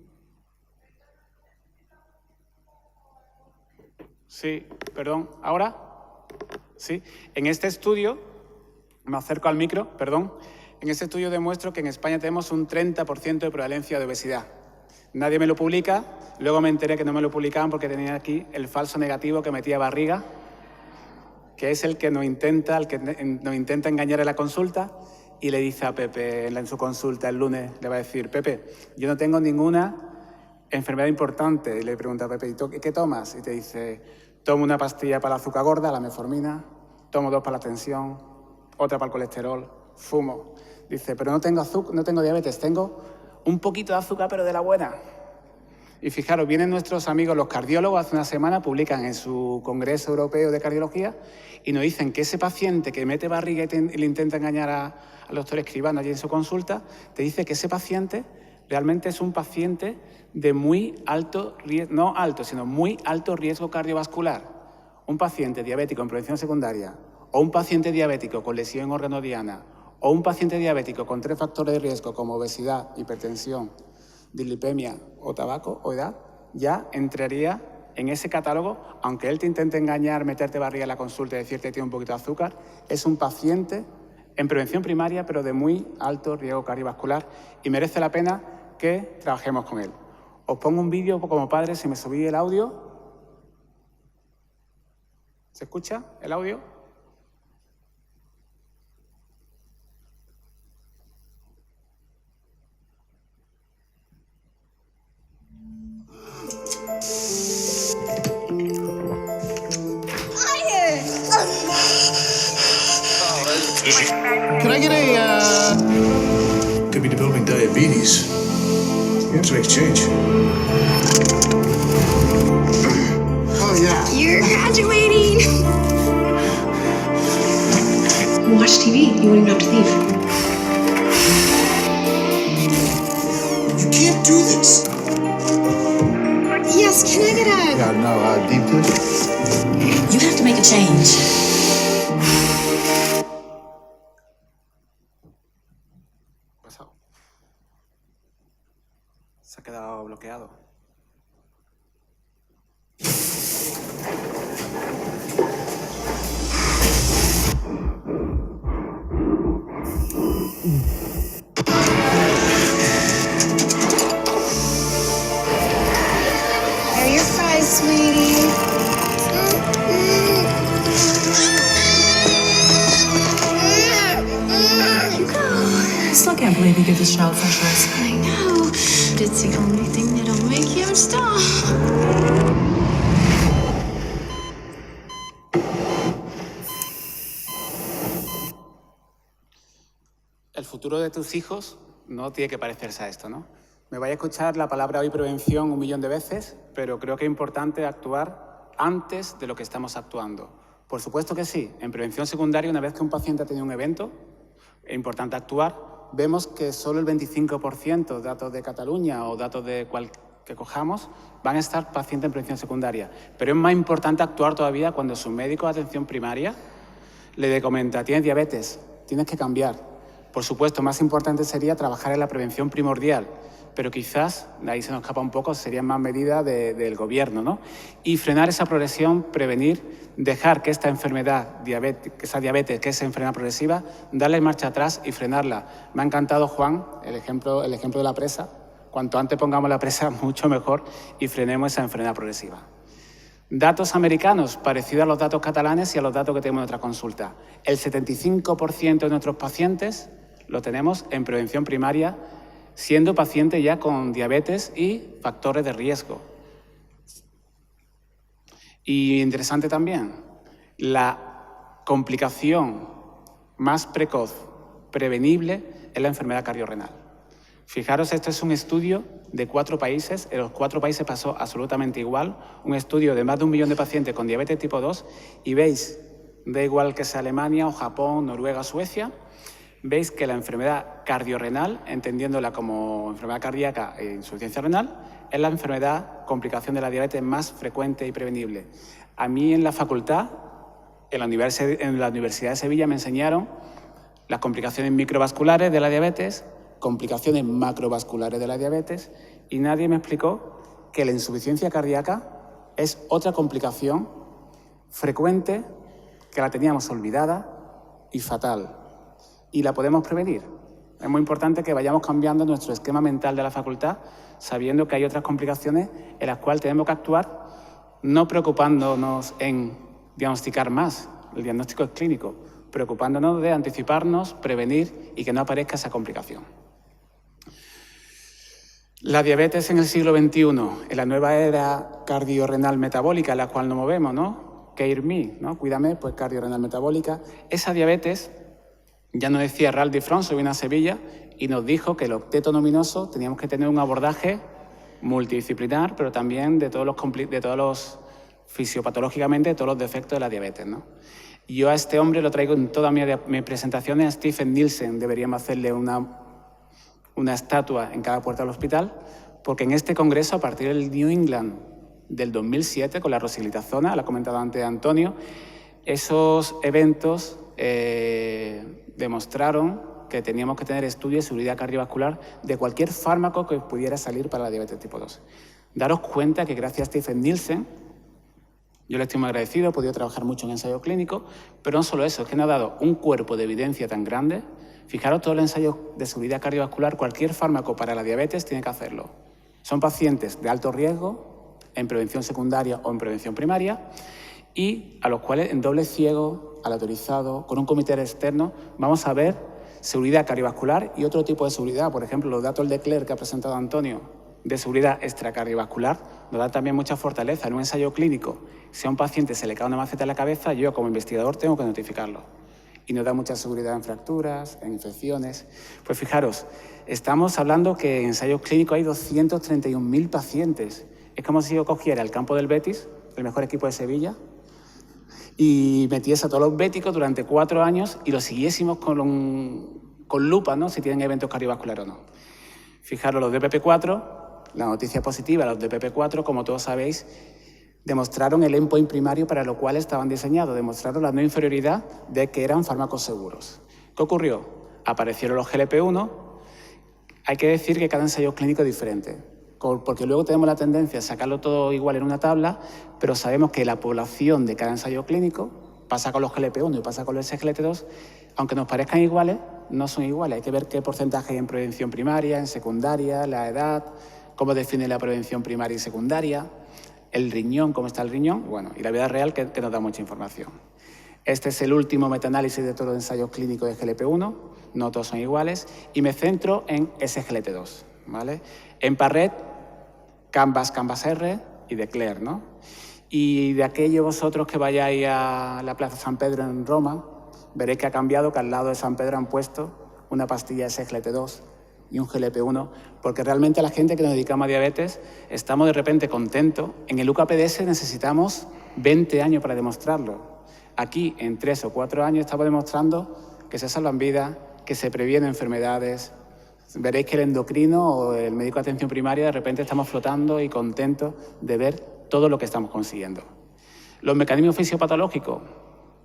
Sí, perdón, ¿ahora? Sí, en este estudio, me acerco al micro, perdón, en este estudio demuestro que en España tenemos un 30% de prevalencia de obesidad. Nadie me lo publica, luego me enteré que no me lo publicaban porque tenía aquí el falso negativo que metía Barriga, que es el que nos intenta engañar en la consulta, y le dice a Pepe en su consulta el lunes, le va a decir, Pepe, yo no tengo ninguna enfermedad importante. Y le pregunta a Pepe, ¿y qué tomas? Y te dice, tomo una pastilla para el azúcar gorda, la metformina, tomo 2 para la tensión, otra para el colesterol, fumo. Dice, pero no tengo diabetes, tengo un poquito de azúcar, pero de la buena. Y fijaros, vienen nuestros amigos los cardiólogos, hace una semana publican en su Congreso Europeo de Cardiología y nos dicen que ese paciente que mete barriga y le intenta engañar al doctor Escribano allí en su consulta, te dice que ese paciente realmente es un paciente de muy alto riesgo, no alto, sino muy alto riesgo cardiovascular. Un paciente diabético en prevención secundaria, o un paciente diabético con lesión en órgano diana, o un paciente diabético con 3 factores de riesgo como obesidad, hipertensión, dislipemia o tabaco o edad, ya entraría en ese catálogo, aunque él te intente engañar, meterte barriga en la consulta y decirte que tiene un poquito de azúcar, es un paciente en prevención primaria, pero de muy alto riesgo cardiovascular y merece la pena que trabajemos con él. Os pongo un vídeo como padre, si me subí el audio. ¿Se escucha el audio? Can I get a, Could be developing diabetes. You have to exchange. Oh, yeah. You're graduating! Watch TV. You wouldn't even have to leave. You can't do this. Yes, can I get a... Yeah, no, deep dish. You have to make a change. Se ha quedado bloqueado. Here are your fries, sweetie. I still can't believe you give this child French fries. I know, but it's the only thing that'll make him stop. El futuro de tus hijos no tiene que parecerse a esto, ¿no? Me vais a escuchar la palabra hoy prevención 1 millón de veces, pero creo que es importante actuar antes de lo que estamos actuando. Por supuesto que sí, en prevención secundaria, una vez que un paciente ha tenido un evento, es importante actuar. Vemos que solo el 25%, datos de Cataluña o datos de que cojamos, van a estar pacientes en prevención secundaria. Pero es más importante actuar todavía cuando su médico de atención primaria le comenta, tienes diabetes, tienes que cambiar. Por supuesto, más importante sería trabajar en la prevención primordial, pero quizás, de ahí se nos escapa un poco, serían más medidas del gobierno, ¿no? Y frenar esa progresión, prevenir, dejar que esta enfermedad, esa diabetes, que es enfermedad progresiva, darle marcha atrás y frenarla. Me ha encantado, Juan, el ejemplo de la presa. Cuanto antes pongamos la presa, mucho mejor, y frenemos esa enfermedad progresiva. Datos americanos, parecidos a los datos catalanes y a los datos que tenemos en otra consulta. El 75% de nuestros pacientes lo tenemos en prevención primaria, siendo paciente ya con diabetes y factores de riesgo. Y interesante también, la complicación más precoz, prevenible, es la enfermedad cardiorrenal. Fijaros, esto es un estudio de 4 países, en los 4 países pasó absolutamente igual, un estudio de más de 1 millón de pacientes con diabetes tipo 2, y veis, da igual que sea Alemania o Japón, Noruega, Suecia, veis que la enfermedad cardiorrenal, entendiéndola como enfermedad cardíaca e insuficiencia renal, es la enfermedad, complicación de la diabetes más frecuente y prevenible. A mí en la facultad, en la Universidad de Sevilla, me enseñaron las complicaciones microvasculares de la diabetes, complicaciones macrovasculares de la diabetes, y nadie me explicó que la insuficiencia cardíaca es otra complicación frecuente que la teníamos olvidada y fatal, y la podemos prevenir. Es muy importante que vayamos cambiando nuestro esquema mental de la facultad, sabiendo que hay otras complicaciones en las cuales tenemos que actuar, no preocupándonos en diagnosticar más, el diagnóstico es clínico, preocupándonos de anticiparnos, prevenir y que no aparezca esa complicación. La diabetes en el siglo XXI, en la nueva era cardiorrenal metabólica en la cual nos movemos, ¿no? Care me, ¿no? Cuídame, pues cardiorrenal metabólica. Esa diabetes, ya nos decía Ralph Difronso, vino a Sevilla y nos dijo que el octeto nominoso teníamos que tener un abordaje multidisciplinar, pero también de todos los fisiopatológicamente, de todos los defectos de la diabetes, ¿no? Y yo a este hombre lo traigo en todas mis presentaciones. A Stephen Nielsen deberíamos hacerle una estatua en cada puerta del hospital, porque en este congreso, a partir del New England del 2007, con la rosiglitazona, lo ha comentado antes Antonio, esos eventos demostraron que teníamos que tener estudios de seguridad cardiovascular de cualquier fármaco que pudiera salir para la diabetes tipo 2. Daros cuenta que gracias a Stephen Nielsen, yo le estoy muy agradecido, he podido trabajar mucho en ensayo clínico, pero no solo eso, es que nos ha dado un cuerpo de evidencia tan grande. Fijaros, todo el ensayo de seguridad cardiovascular, cualquier fármaco para la diabetes tiene que hacerlo. Son pacientes de alto riesgo, en prevención secundaria o en prevención primaria, y a los cuales en doble ciego, aleatorizado, con un comité externo, vamos a ver seguridad cardiovascular y otro tipo de seguridad. Por ejemplo, los datos de Claire que ha presentado Antonio de seguridad extracardiovascular nos dan también mucha fortaleza. En un ensayo clínico, si a un paciente se le cae una maceta en la cabeza, yo como investigador tengo que notificarlo. Y nos da mucha seguridad en fracturas, en infecciones. Pues fijaros, estamos hablando que en ensayos clínicos hay 231.000 pacientes. Es como si yo cogiera el campo del Betis, el mejor equipo de Sevilla, y metiese a todos los béticos durante 4 años y los siguiésemos con lupa, ¿no? Si tienen eventos cardiovasculares o no. Fijaros, los DPP4, la noticia positiva, los DPP4, como todos sabéis, demostraron el endpoint primario para lo cual estaban diseñados, demostraron la no inferioridad de que eran fármacos seguros. ¿Qué ocurrió? Aparecieron los GLP-1. Hay que decir que cada ensayo clínico es diferente, porque luego tenemos la tendencia a sacarlo todo igual en una tabla, pero sabemos que la población de cada ensayo clínico pasa con los GLP-1 y pasa con los SGLT2, aunque nos parezcan iguales, no son iguales. Hay que ver qué porcentaje hay en prevención primaria, en secundaria, la edad, cómo define la prevención primaria y secundaria, el riñón, cómo está el riñón, bueno, y la vida real que nos da mucha información. Este es el último metaanálisis de todos los ensayos clínicos de GLP-1, no todos son iguales, y me centro en SGLT2, ¿vale? En Parret, Canvas-R y de Claire, ¿no? Y de aquellos vosotros que vayáis a la Plaza San Pedro en Roma, veréis que ha cambiado, que al lado de San Pedro han puesto una pastilla SGLT2 y un GLP-1, porque realmente la gente que nos dedicamos a diabetes estamos de repente contentos. En el UKPDS necesitamos 20 años para demostrarlo. Aquí, en 3 o 4 años, estamos demostrando que se salvan vidas, que se previenen enfermedades. Veréis que el endocrino o el médico de atención primaria de repente estamos flotando y contentos de ver todo lo que estamos consiguiendo. Los mecanismos fisiopatológicos,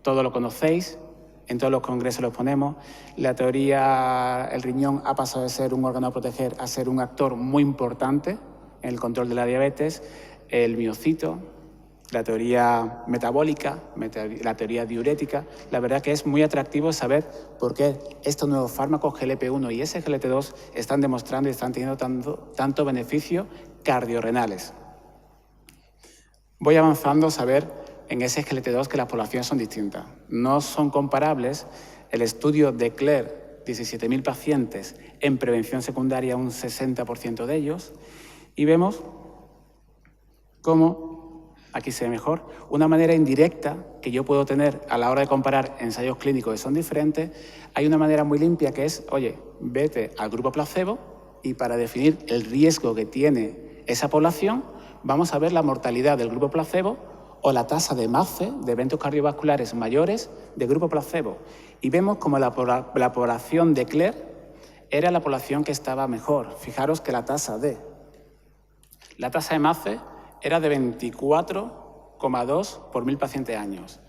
todos lo conocéis, en todos los congresos los ponemos. La teoría, el riñón ha pasado de ser un órgano a proteger a ser un actor muy importante en el control de la diabetes. El miocito, la teoría metabólica, la teoría diurética. La verdad que es muy atractivo saber por qué estos nuevos fármacos GLP-1 y SGLT2 están demostrando y están teniendo tanto beneficio cardiorrenales. Voy avanzando a saber en SGLT2 que las poblaciones son distintas. No son comparables. El estudio de Claire, 17.000 pacientes, en prevención secundaria un 60% de ellos, y vemos cómo, aquí se ve mejor, una manera indirecta que yo puedo tener a la hora de comparar ensayos clínicos que son diferentes. Hay una manera muy limpia que es, oye, vete al grupo placebo y para definir el riesgo que tiene esa población, vamos a ver la mortalidad del grupo placebo o la tasa de MACE, de eventos cardiovasculares mayores, de grupo placebo. Y vemos como la población de Cler era la población que estaba mejor. Fijaros que la tasa de MACE era de 24,2 por 1.000 pacientes años.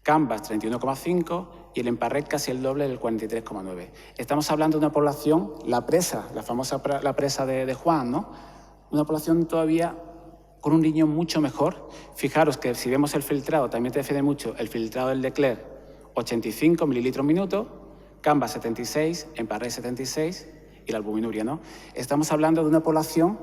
Canvas 31,5 y el Emparrec casi el doble del 43,9. Estamos hablando de una población, la presa, la famosa la presa de Juan, ¿no? Una población todavía con un riñón mucho mejor. Fijaros que si vemos el filtrado, también te defiende mucho el filtrado del Decler, 85 mililitros minuto, Canvas 76, Emparrec 76 y la albuminuria, ¿no? Estamos hablando de una población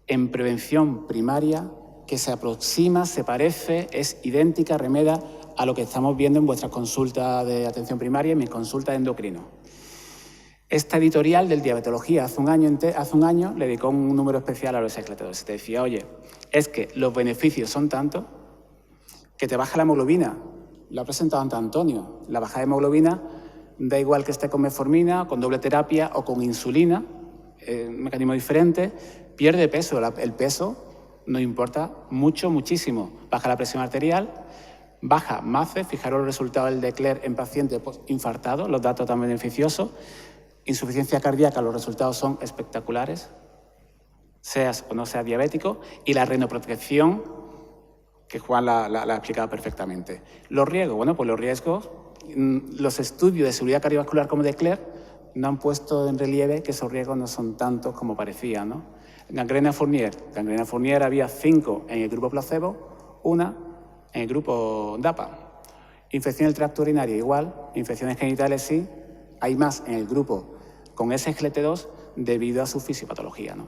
en prevención primaria que se aproxima, se parece, es idéntica, remeda a lo que estamos viendo en vuestras consultas de atención primaria y en mi consulta de endocrino. Esta editorial del Diabetología hace un año le dedicó un número especial a los esclerotos. Se te decía, oye, es que los beneficios son tantos que te baja la hemoglobina. Lo ha presentado ante Antonio. La bajada de hemoglobina da igual que esté con metformina, con doble terapia o con insulina, un mecanismo diferente, pierde peso. El peso nos importa mucho, muchísimo. Baja la presión arterial, baja MACE, fijaros los resultados del Decler en pacientes infartados, los datos tan beneficiosos. Insuficiencia cardíaca, los resultados son espectaculares, seas o no seas diabético, y la renoprotección, que Juan la ha explicado perfectamente. Los riesgos, bueno, pues los riesgos, los estudios de seguridad cardiovascular como Decler no han puesto en relieve que esos riesgos no son tantos como parecía, ¿no? Gangrena Fournier había 5 en el grupo placebo, 1 en el grupo DAPA. Infección del tracto urinario igual, infecciones genitales sí, hay más en el grupo con SGLT2 debido a su fisiopatología, ¿no?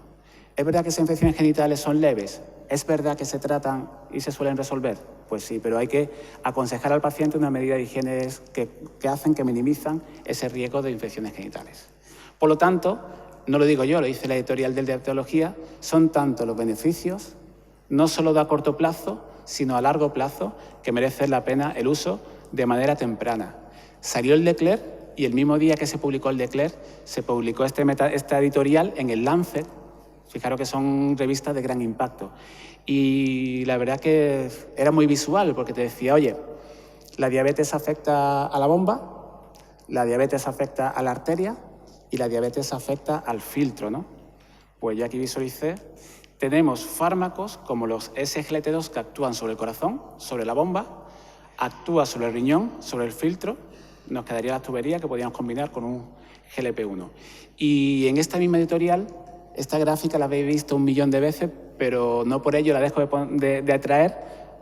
¿Es verdad que esas infecciones genitales son leves? ¿Es verdad que se tratan y se suelen resolver? Pues sí, pero hay que aconsejar al paciente una medida de higiene que hacen, que minimizan ese riesgo de infecciones genitales. Por lo tanto, no lo digo yo, lo dice la editorial del Diabetología, son tantos los beneficios, no solo a corto plazo, sino a largo plazo, que merece la pena el uso de manera temprana. Salió el Decler y el mismo día que se publicó el Decler, se publicó esta editorial en el Lancet. Fijaros que son revistas de gran impacto. Y la verdad que era muy visual, porque te decía, oye, la diabetes afecta a la bomba, la diabetes afecta a la arteria y la diabetes afecta al filtro, ¿no? Pues yo aquí visualicé, tenemos fármacos como los SGLT2 que actúan sobre el corazón, sobre la bomba, actúa sobre el riñón, sobre el filtro, nos quedaría la tubería que podríamos combinar con un GLP-1. Y en esta misma editorial, esta gráfica la habéis visto 1.000.000 de veces, pero no por ello la dejo de traer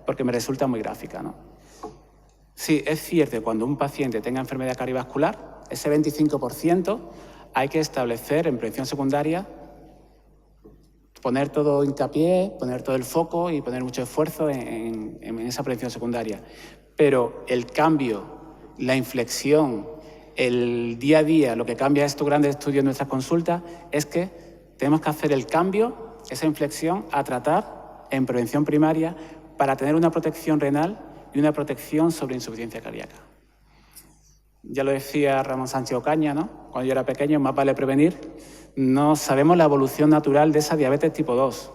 porque me resulta muy gráfica, ¿no? Sí, es cierto que cuando un paciente tenga enfermedad cardiovascular, ese 25% hay que establecer en prevención secundaria, poner todo hincapié, poner todo el foco y poner mucho esfuerzo en esa prevención secundaria. Pero el cambio, la inflexión, el día a día, lo que cambia estos grandes estudios en nuestras consultas es que tenemos que hacer el cambio, esa inflexión, a tratar en prevención primaria para tener una protección renal y una protección sobre insuficiencia cardíaca. Ya lo decía Ramón Sánchez Ocaña, ¿no? Cuando yo era pequeño, más vale prevenir. No sabemos la evolución natural de esa diabetes tipo 2.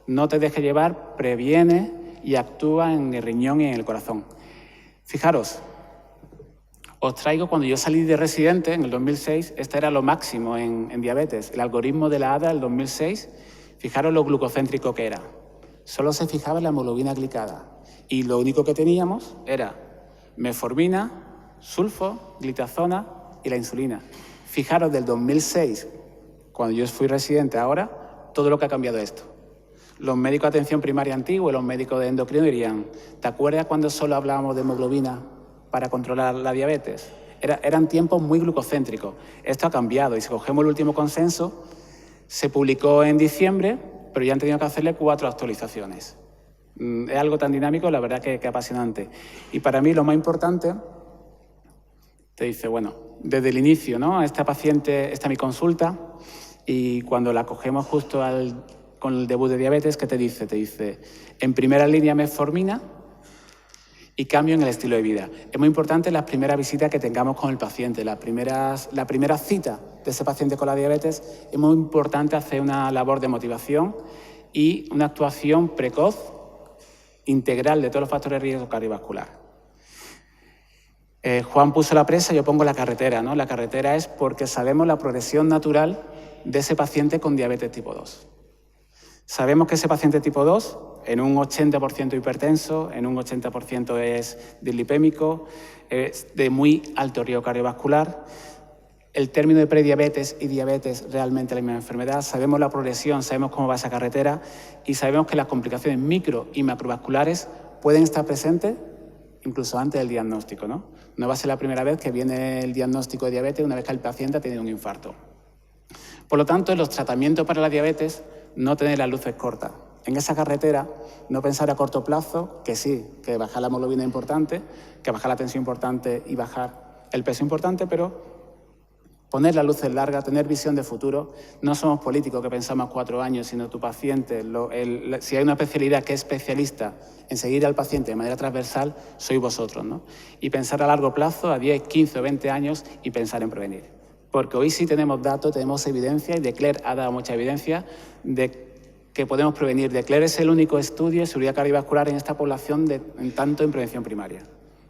No te dejes llevar, previene y actúa en el riñón y en el corazón. Fijaros, os traigo cuando yo salí de residente en el 2006, este era lo máximo en diabetes. El algoritmo de la ADA del 2006, fijaros lo glucocéntrico que era. Solo se fijaba en la hemoglobina glicada. Y lo único que teníamos era metformina, sulfo, glitazona y la insulina. Fijaros del 2006, cuando yo fui residente ahora, todo lo que ha cambiado esto. Los médicos de atención primaria antiguos, los médicos de endocrino dirían, ¿te acuerdas cuando solo hablábamos de hemoglobina para controlar la diabetes? Eran tiempos muy glucocéntricos. Esto ha cambiado y si cogemos el último consenso, se publicó en diciembre, pero ya han tenido que hacerle 4 actualizaciones. Es algo tan dinámico, la verdad que apasionante. Y para mí lo más importante, te dice, bueno, desde el inicio, ¿no? Esta paciente, esta es mi consulta, y cuando la cogemos justo con el debut de diabetes, ¿qué te dice? Te dice, en primera línea metformina y cambio en el estilo de vida. Es muy importante las primeras visitas que tengamos con el paciente, la primera cita de ese paciente con la diabetes, es muy importante hacer una labor de motivación y una actuación precoz, integral de todos los factores de riesgo cardiovascular. Juan puso la presa, yo pongo la carretera, ¿no? La carretera es porque sabemos la progresión natural de ese paciente con diabetes tipo 2. Sabemos que ese paciente tipo 2, en un 80% hipertenso, en un 80% es dislipémico, es de muy alto riesgo cardiovascular. El término de prediabetes y diabetes realmente la misma enfermedad. Sabemos la progresión, sabemos cómo va esa carretera y sabemos que las complicaciones micro y macrovasculares pueden estar presentes incluso antes del diagnóstico, ¿no? No va a ser la primera vez que viene el diagnóstico de diabetes una vez que el paciente ha tenido un infarto. Por lo tanto, en los tratamientos para la diabetes, no tener las luces cortas. En esa carretera, no pensar a corto plazo que sí, que bajar la hemoglobina es importante, que bajar la tensión es importante y bajar el peso es importante, pero poner las luces largas, tener visión de futuro. No somos políticos que pensamos 4 años, sino tu paciente. Si hay una especialidad que es especialista en seguir al paciente de manera transversal, sois vosotros, ¿no? Y pensar a largo plazo, a 10, 15 o 20 años, y pensar en prevenir. Porque hoy sí tenemos datos, tenemos evidencia, y DECLARE ha dado mucha evidencia de que podemos prevenir. DECLARE es el único estudio de seguridad cardiovascular en esta población, tanto en prevención primaria.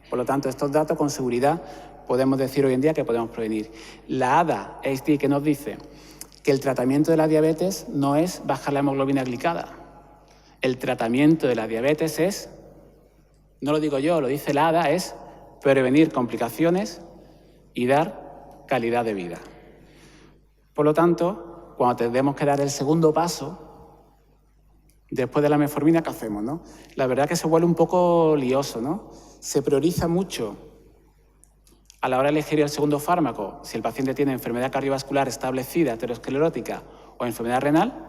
Por lo tanto, estos datos con seguridad podemos decir hoy en día que podemos prevenir. La ADA es decir, que nos dice que el tratamiento de la diabetes no es bajar la hemoglobina glicada. El tratamiento de la diabetes es, no lo digo yo, lo dice la ADA, es prevenir complicaciones y dar calidad de vida. Por lo tanto, cuando tenemos que dar el segundo paso, después de la metformina, ¿qué hacemos, no? La verdad que se vuelve un poco lioso, ¿no? Se prioriza mucho a la hora de elegir el segundo fármaco, si el paciente tiene enfermedad cardiovascular establecida, aterosclerótica o enfermedad renal,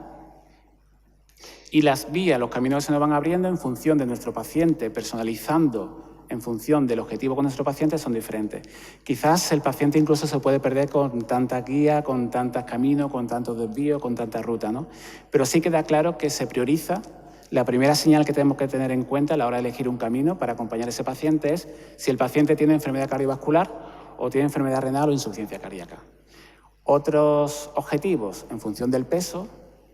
y las vías, los caminos se nos van abriendo en función de nuestro paciente, personalizando en función del objetivo con nuestro paciente, son diferentes. Quizás el paciente incluso se puede perder con tanta guía, con tantos caminos, con tantos desvíos, con tanta ruta, ¿no? Pero sí queda claro que se prioriza. La primera señal que tenemos que tener en cuenta a la hora de elegir un camino para acompañar a ese paciente es si el paciente tiene enfermedad cardiovascular o tiene enfermedad renal o insuficiencia cardíaca. Otros objetivos en función del peso,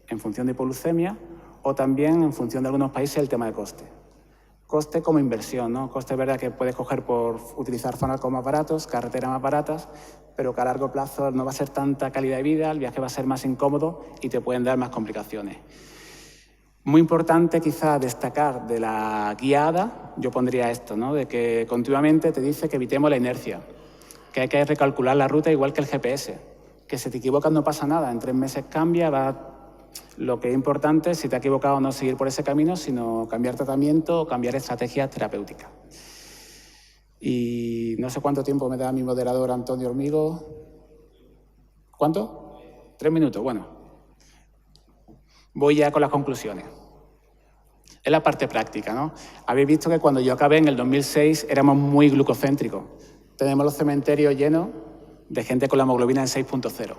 en función de hipoglucemia o también en función de algunos países el tema de coste. Coste como inversión, ¿no? Coste es verdad que puedes coger por utilizar fármacos más baratos, carreteras más baratas, pero que a largo plazo no va a ser tanta calidad de vida, el viaje va a ser más incómodo y te pueden dar más complicaciones. Muy importante quizá destacar de la guiada, yo pondría esto, ¿no? De que continuamente te dice que evitemos la inercia, que hay que recalcular la ruta igual que el GPS, que si te equivocas no pasa nada, en 3 meses cambia, lo que es importante, si te has equivocado, no seguir por ese camino, sino cambiar tratamiento o cambiar estrategias terapéuticas. Y no sé cuánto tiempo me da mi moderador Antonio Hormigo. ¿Cuánto? 3 minutos, bueno. Voy ya con las conclusiones. Es la parte práctica, ¿no? Habéis visto que cuando yo acabé en el 2006 éramos muy glucocéntricos. Tenemos los cementerios llenos de gente con la hemoglobina en 6.0.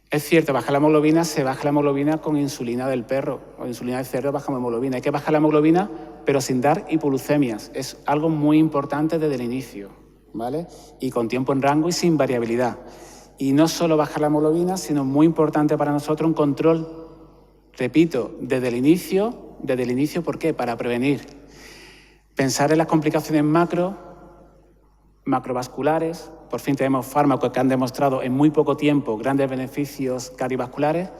Es cierto, bajar la hemoglobina, se baja la hemoglobina con insulina del perro o insulina del cerdo, bajamos hemoglobina. Hay que bajar la hemoglobina, pero sin dar hipoglucemias. Es algo muy importante desde el inicio, ¿vale? Y con tiempo en rango y sin variabilidad. Y no solo bajar la hemoglobina, sino muy importante para nosotros un control, repito, desde el inicio, ¿por qué? Para prevenir. Pensar en las complicaciones macrovasculares. Por fin tenemos fármacos que han demostrado en muy poco tiempo grandes beneficios cardiovasculares.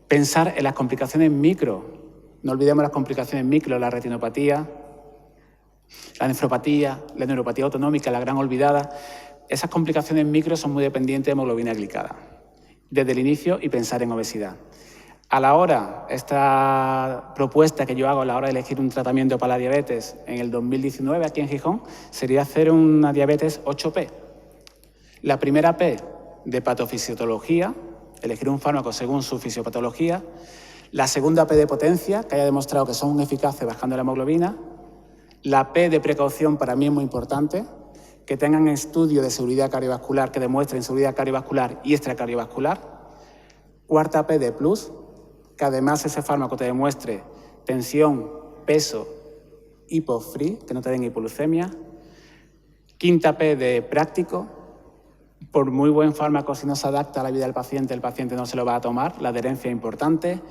Pensar en las complicaciones micro. No olvidemos las complicaciones micro, la retinopatía, la nefropatía, la neuropatía autonómica, la gran olvidada. Esas complicaciones micro son muy dependientes de hemoglobina glicada. Desde el inicio y pensar en obesidad. A la hora, esta propuesta que yo hago a la hora de elegir un tratamiento para la diabetes en el 2019 aquí en Gijón sería hacer una diabetes 8P. La primera P de patofisiología, elegir un fármaco según su fisiopatología. La segunda P de potencia, que haya demostrado que son eficaces bajando la hemoglobina. La P de precaución para mí es muy importante, que tengan estudios de seguridad cardiovascular que demuestren seguridad cardiovascular y extracardiovascular. Cuarta P de plus, que además ese fármaco te demuestre tensión, peso, hipo-free, que no te den hipoglucemia. Quinta P de práctico. Por muy buen fármaco, si no se adapta a la vida del paciente, el paciente no se lo va a tomar. La adherencia es importante.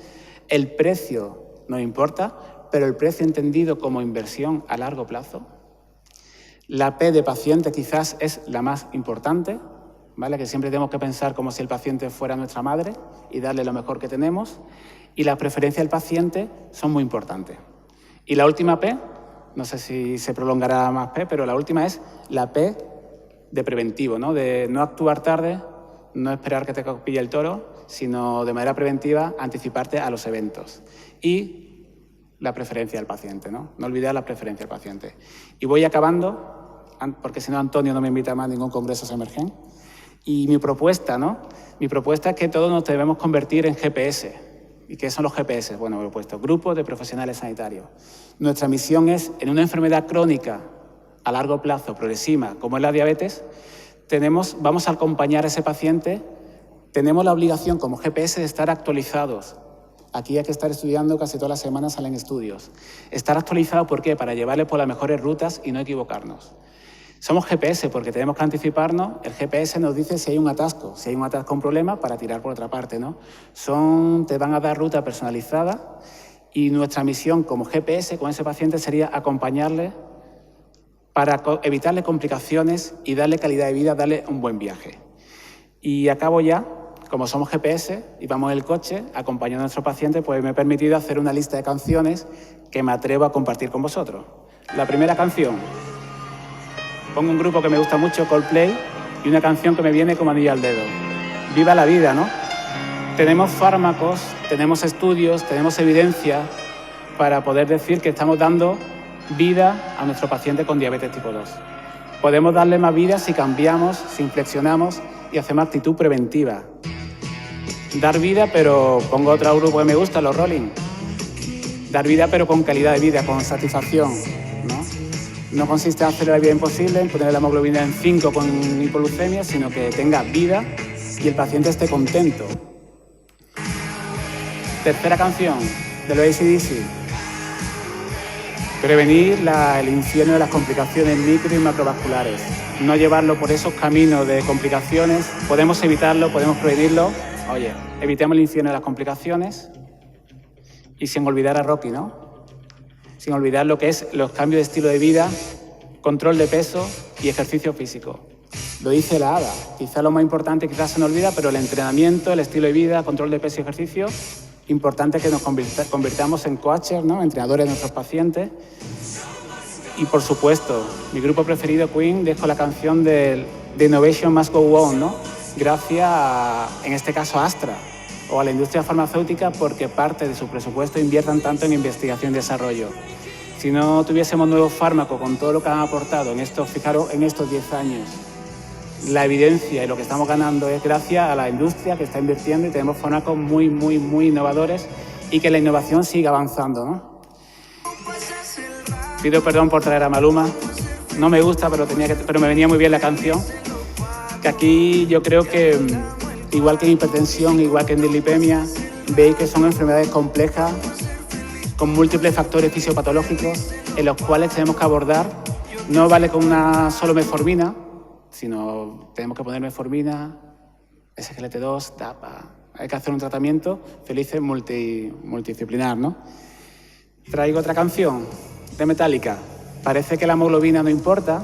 El precio no importa, pero el precio entendido como inversión a largo plazo. La P de paciente quizás es la más importante, ¿vale? Que siempre tenemos que pensar como si el paciente fuera nuestra madre y darle lo mejor que tenemos. Y las preferencias del paciente son muy importantes. Y la última P, no sé si se prolongará más P, pero la última es la P de preventivo, ¿no? De no actuar tarde, no esperar que te pille el toro, sino de manera preventiva anticiparte a los eventos. Y la preferencia del paciente, ¿no? No olvidar la preferencia del paciente. Y voy acabando, porque si no Antonio no me invita más a ningún congreso Semergen. Y mi propuesta, ¿no? Mi propuesta es que todos nos debemos convertir en GPS. ¿Y qué son los GPS? Bueno, me he puesto grupos de profesionales sanitarios. Nuestra misión es, en una enfermedad crónica a largo plazo, progresiva, como es la diabetes, vamos a acompañar a ese paciente, tenemos la obligación como GPS de estar actualizados. Aquí hay que estar estudiando, casi todas las semanas salen estudios. Estar actualizados, ¿por qué? Para llevarle por las mejores rutas y no equivocarnos. Somos GPS porque tenemos que anticiparnos. El GPS nos dice si hay un atasco, un problema, para tirar por otra parte, ¿no? Te van a dar ruta personalizada y nuestra misión como GPS con ese paciente sería acompañarle para evitarle complicaciones y darle calidad de vida, darle un buen viaje. Y acabo ya, como somos GPS y vamos en el coche acompañando a nuestro paciente, pues me he permitido hacer una lista de canciones que me atrevo a compartir con vosotros. La primera canción, pongo un grupo que me gusta mucho, Coldplay, y una canción que me viene como anillo al dedo. Viva la vida, ¿no? Tenemos fármacos, tenemos estudios, tenemos evidencia para poder decir que estamos dando vida a nuestro paciente con diabetes tipo 2. Podemos darle más vida si cambiamos, si inflexionamos y hacemos actitud preventiva. Dar vida, pero pongo otro grupo que me gusta, los Rolling. Dar vida, pero con calidad de vida, con satisfacción, ¿no? No consiste en hacer la vida imposible, en poner la hemoglobina en 5 con hipoglucemia, sino que tenga vida y el paciente esté contento. Tercera canción, de los AC/DC. Prevenir el infierno de las complicaciones micro y macrovasculares. No llevarlo por esos caminos de complicaciones. Podemos evitarlo, podemos prevenirlo. Oye, evitemos el infierno de las complicaciones. Y sin olvidar a Rocky, ¿no? Sin olvidar lo que es los cambios de estilo de vida, control de peso y ejercicio físico. Lo dice la ADA. Quizá lo más importante, quizás se nos olvida, pero el entrenamiento, el estilo de vida, control de peso y ejercicio, importante que nos convirtamos en coaches, ¿no? Entrenadores de nuestros pacientes. Y por supuesto, mi grupo preferido, Queen, dejo la canción de Innovation Must Go On, ¿no? Gracias en este caso, a Astra o a la industria farmacéutica, porque parte de su presupuesto inviertan tanto en investigación y desarrollo. Si no tuviésemos nuevos fármacos con todo lo que han aportado fijaros, en estos 10 años, la evidencia y lo que estamos ganando es gracias a la industria que está invirtiendo y tenemos fármacos muy, muy, muy innovadores y que la innovación siga avanzando, ¿no? Pido perdón por traer a Maluma. No me gusta, pero me venía muy bien la canción. Que aquí yo creo que, igual que en hipertensión, igual que en dislipemia, veis que son enfermedades complejas con múltiples factores fisiopatológicos en los cuales tenemos que abordar. No vale con una solo metformina, sino tenemos que poner metformina, SGLT2, DAPA. Hay que hacer un tratamiento feliz multidisciplinar, ¿no? Traigo otra canción de Metallica. Parece que la hemoglobina no importa,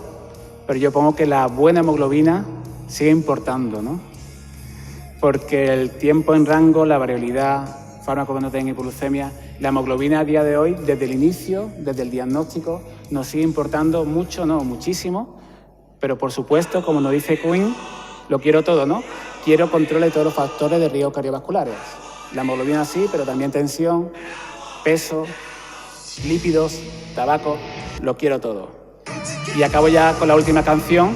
pero yo pongo que la buena hemoglobina sigue importando, ¿no? Porque el tiempo en rango, la variabilidad, fármacos que no tengan hipoglucemia, la hemoglobina a día de hoy, desde el inicio, desde el diagnóstico, nos sigue importando mucho, no, muchísimo. Pero, por supuesto, como nos dice Queen, lo quiero todo, ¿no? Quiero control de todos los factores de riesgo cardiovasculares. La hemoglobina sí, pero también tensión, peso, lípidos, tabaco, lo quiero todo. Y acabo ya con la última canción.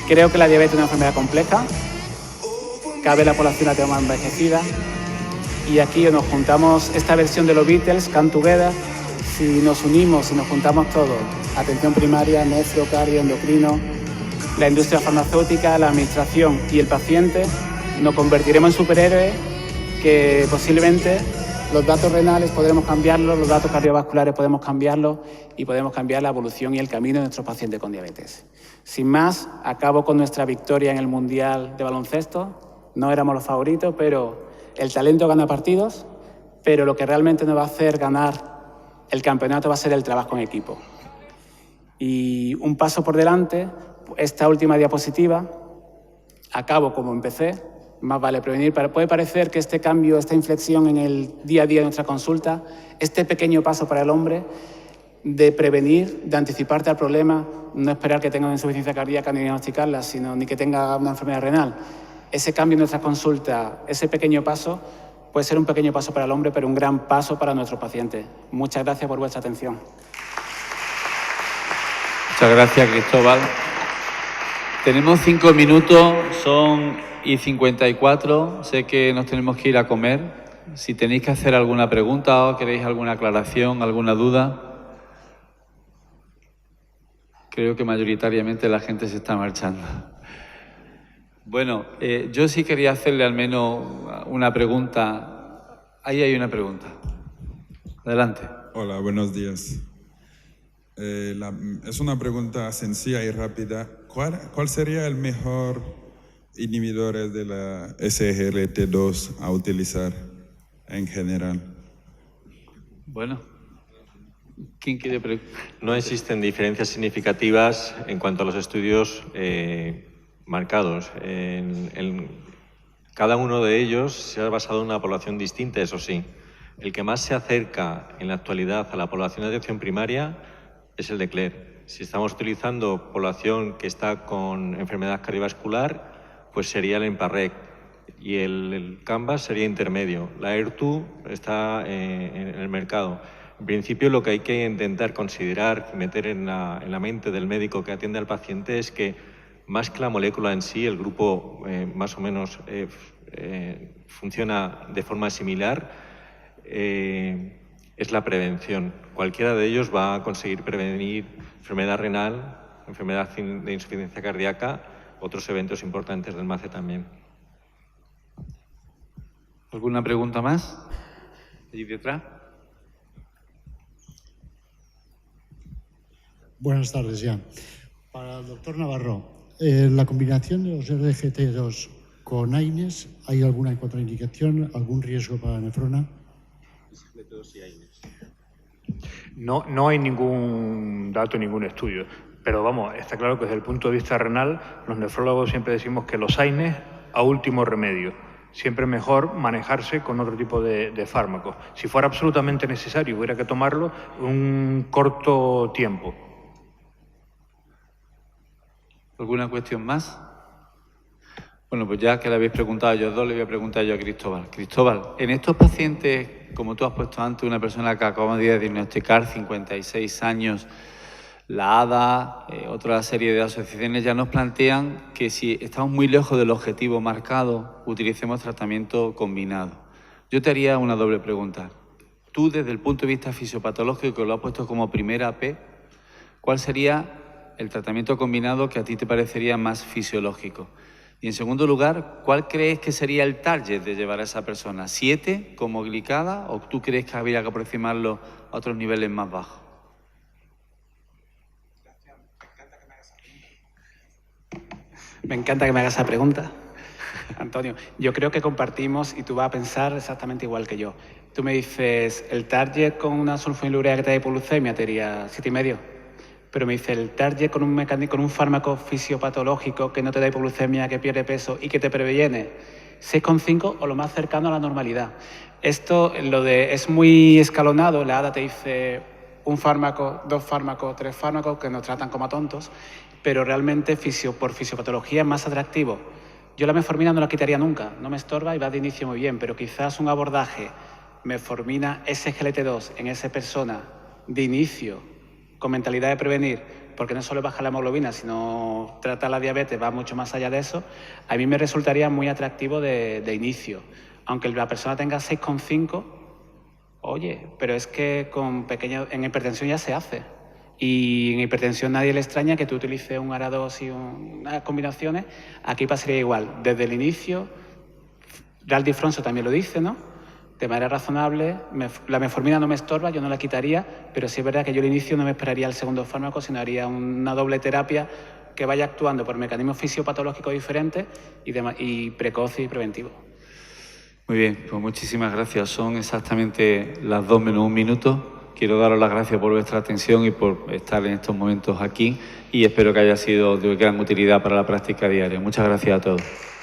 Creo que la diabetes es una enfermedad compleja. Cada vez la población la tenemos más envejecida. Y aquí nos juntamos esta versión de los Beatles, Come Together. Si nos unimos, si nos juntamos todos, atención primaria, nefro, cardio, endocrino, la industria farmacéutica, la administración y el paciente, nos convertiremos en superhéroes que posiblemente los datos renales podremos cambiarlos, los datos cardiovasculares podemos cambiarlos y podemos cambiar la evolución y el camino de nuestros pacientes con diabetes. Sin más, acabo con nuestra victoria en el Mundial de Baloncesto. No éramos los favoritos, pero el talento gana partidos, pero lo que realmente nos va a hacer ganar el campeonato va a ser el trabajo en equipo. Y un paso por delante, esta última diapositiva, acabo como empecé, más vale prevenir. Puede parecer que este cambio, esta inflexión en el día a día de nuestra consulta, este pequeño paso para el hombre de prevenir, de anticiparte al problema, no esperar que tenga una insuficiencia cardíaca ni diagnosticarla, sino ni que tenga una enfermedad renal. Ese cambio en nuestra consulta, ese pequeño paso, puede ser un pequeño paso para el hombre, pero un gran paso para nuestros pacientes. Muchas gracias por vuestra atención. Muchas gracias, Cristóbal. Tenemos 5 minutos, son y 54. Sé que nos tenemos que ir a comer. Si tenéis que hacer alguna pregunta o queréis alguna aclaración, alguna duda. Creo que mayoritariamente la gente se está marchando. Bueno, yo sí quería hacerle al menos una pregunta. Ahí hay una pregunta. Adelante. Hola, buenos días. Es una pregunta sencilla y rápida. ¿Cuál sería el mejor inhibidor de la SGLT2 a utilizar en general? Bueno, ¿quién quiere preguntar? No existen diferencias significativas en cuanto a los estudios marcados. Cada uno de ellos se ha basado en una población distinta, eso sí. El que más se acerca en la actualidad a la población de atención primaria es el de CLER. Si estamos utilizando población que está con enfermedad cardiovascular, pues sería el EMPAREC y el CANVAS sería intermedio. La ERTU está en el mercado. En principio, lo que hay que intentar considerar, meter en la mente del médico que atiende al paciente es que más que la molécula en sí, el grupo más o menos funciona de forma similar, es la prevención. Cualquiera de ellos va a conseguir prevenir enfermedad renal, enfermedad de insuficiencia cardíaca, otros eventos importantes del MACE también. ¿Alguna pregunta más? Allí detrás. Buenas tardes, ya. Para el doctor Navarro, la combinación de los SGLT2 con AINES, ¿hay alguna contraindicación, algún riesgo para la nefrona? SGLT2 y AINES. No hay ningún dato, ningún estudio. Pero vamos, está claro que desde el punto de vista renal, los nefrólogos siempre decimos que los AINES a último remedio. Siempre mejor manejarse con otro tipo de fármacos. Si fuera absolutamente necesario, hubiera que tomarlo un corto tiempo. ¿Alguna cuestión más? Bueno, pues ya que le habéis preguntado a ellos dos, le voy a preguntar yo a Cristóbal. Cristóbal, en estos pacientes, como tú has puesto antes, una persona que acabamos de diagnosticar, 56 años, la ADA, otra serie de asociaciones ya nos plantean que si estamos muy lejos del objetivo marcado, utilicemos tratamiento combinado. Yo te haría una doble pregunta. Tú, desde el punto de vista fisiopatológico, lo has puesto como primera P, ¿cuál sería el tratamiento combinado que a ti te parecería más fisiológico? Y en segundo lugar, ¿cuál crees que sería el target de llevar a esa persona? ¿7 como glicada o tú crees que habría que aproximarlo a otros niveles más bajos? Me encanta que me hagas esa pregunta, Antonio. Yo creo que compartimos y tú vas a pensar exactamente igual que yo. Tú me dices, el target con una sulfonilurea que te da hipoglucemia te diría 7,5. Pero me dice el target con un fármaco fisiopatológico que no te da hipoglucemia, que pierde peso y que te previene 6,5 o lo más cercano a la normalidad. Esto es muy escalonado. La ADA te dice un fármaco, 2 fármacos, 3 fármacos que nos tratan como a tontos, pero realmente por fisiopatología es más atractivo. Yo la metformina no la quitaría nunca, no me estorba y va de inicio muy bien, pero quizás un abordaje metformina SGLT2 en esa persona de inicio con mentalidad de prevenir, porque no solo baja la hemoglobina, sino trata la diabetes, va mucho más allá de eso, a mí me resultaría muy atractivo de inicio. Aunque la persona tenga 6,5, oye, pero es que en hipertensión ya se hace. Y en hipertensión nadie le extraña que tú utilices un ARA2 y unas combinaciones. Aquí pasaría igual. Desde el inicio, Raldi Fronso también lo dice, ¿no? De manera razonable, la metformina no me estorba, yo no la quitaría, pero sí es verdad que yo al inicio no me esperaría el segundo fármaco, sino haría una doble terapia que vaya actuando por mecanismos fisiopatológicos diferentes y precoz y preventivo. Muy bien, pues muchísimas gracias. Son exactamente las 2 menos 1 minuto. quiero daros las gracias por vuestra atención y por estar en estos momentos aquí y espero que haya sido de gran utilidad para la práctica diaria. Muchas gracias a todos.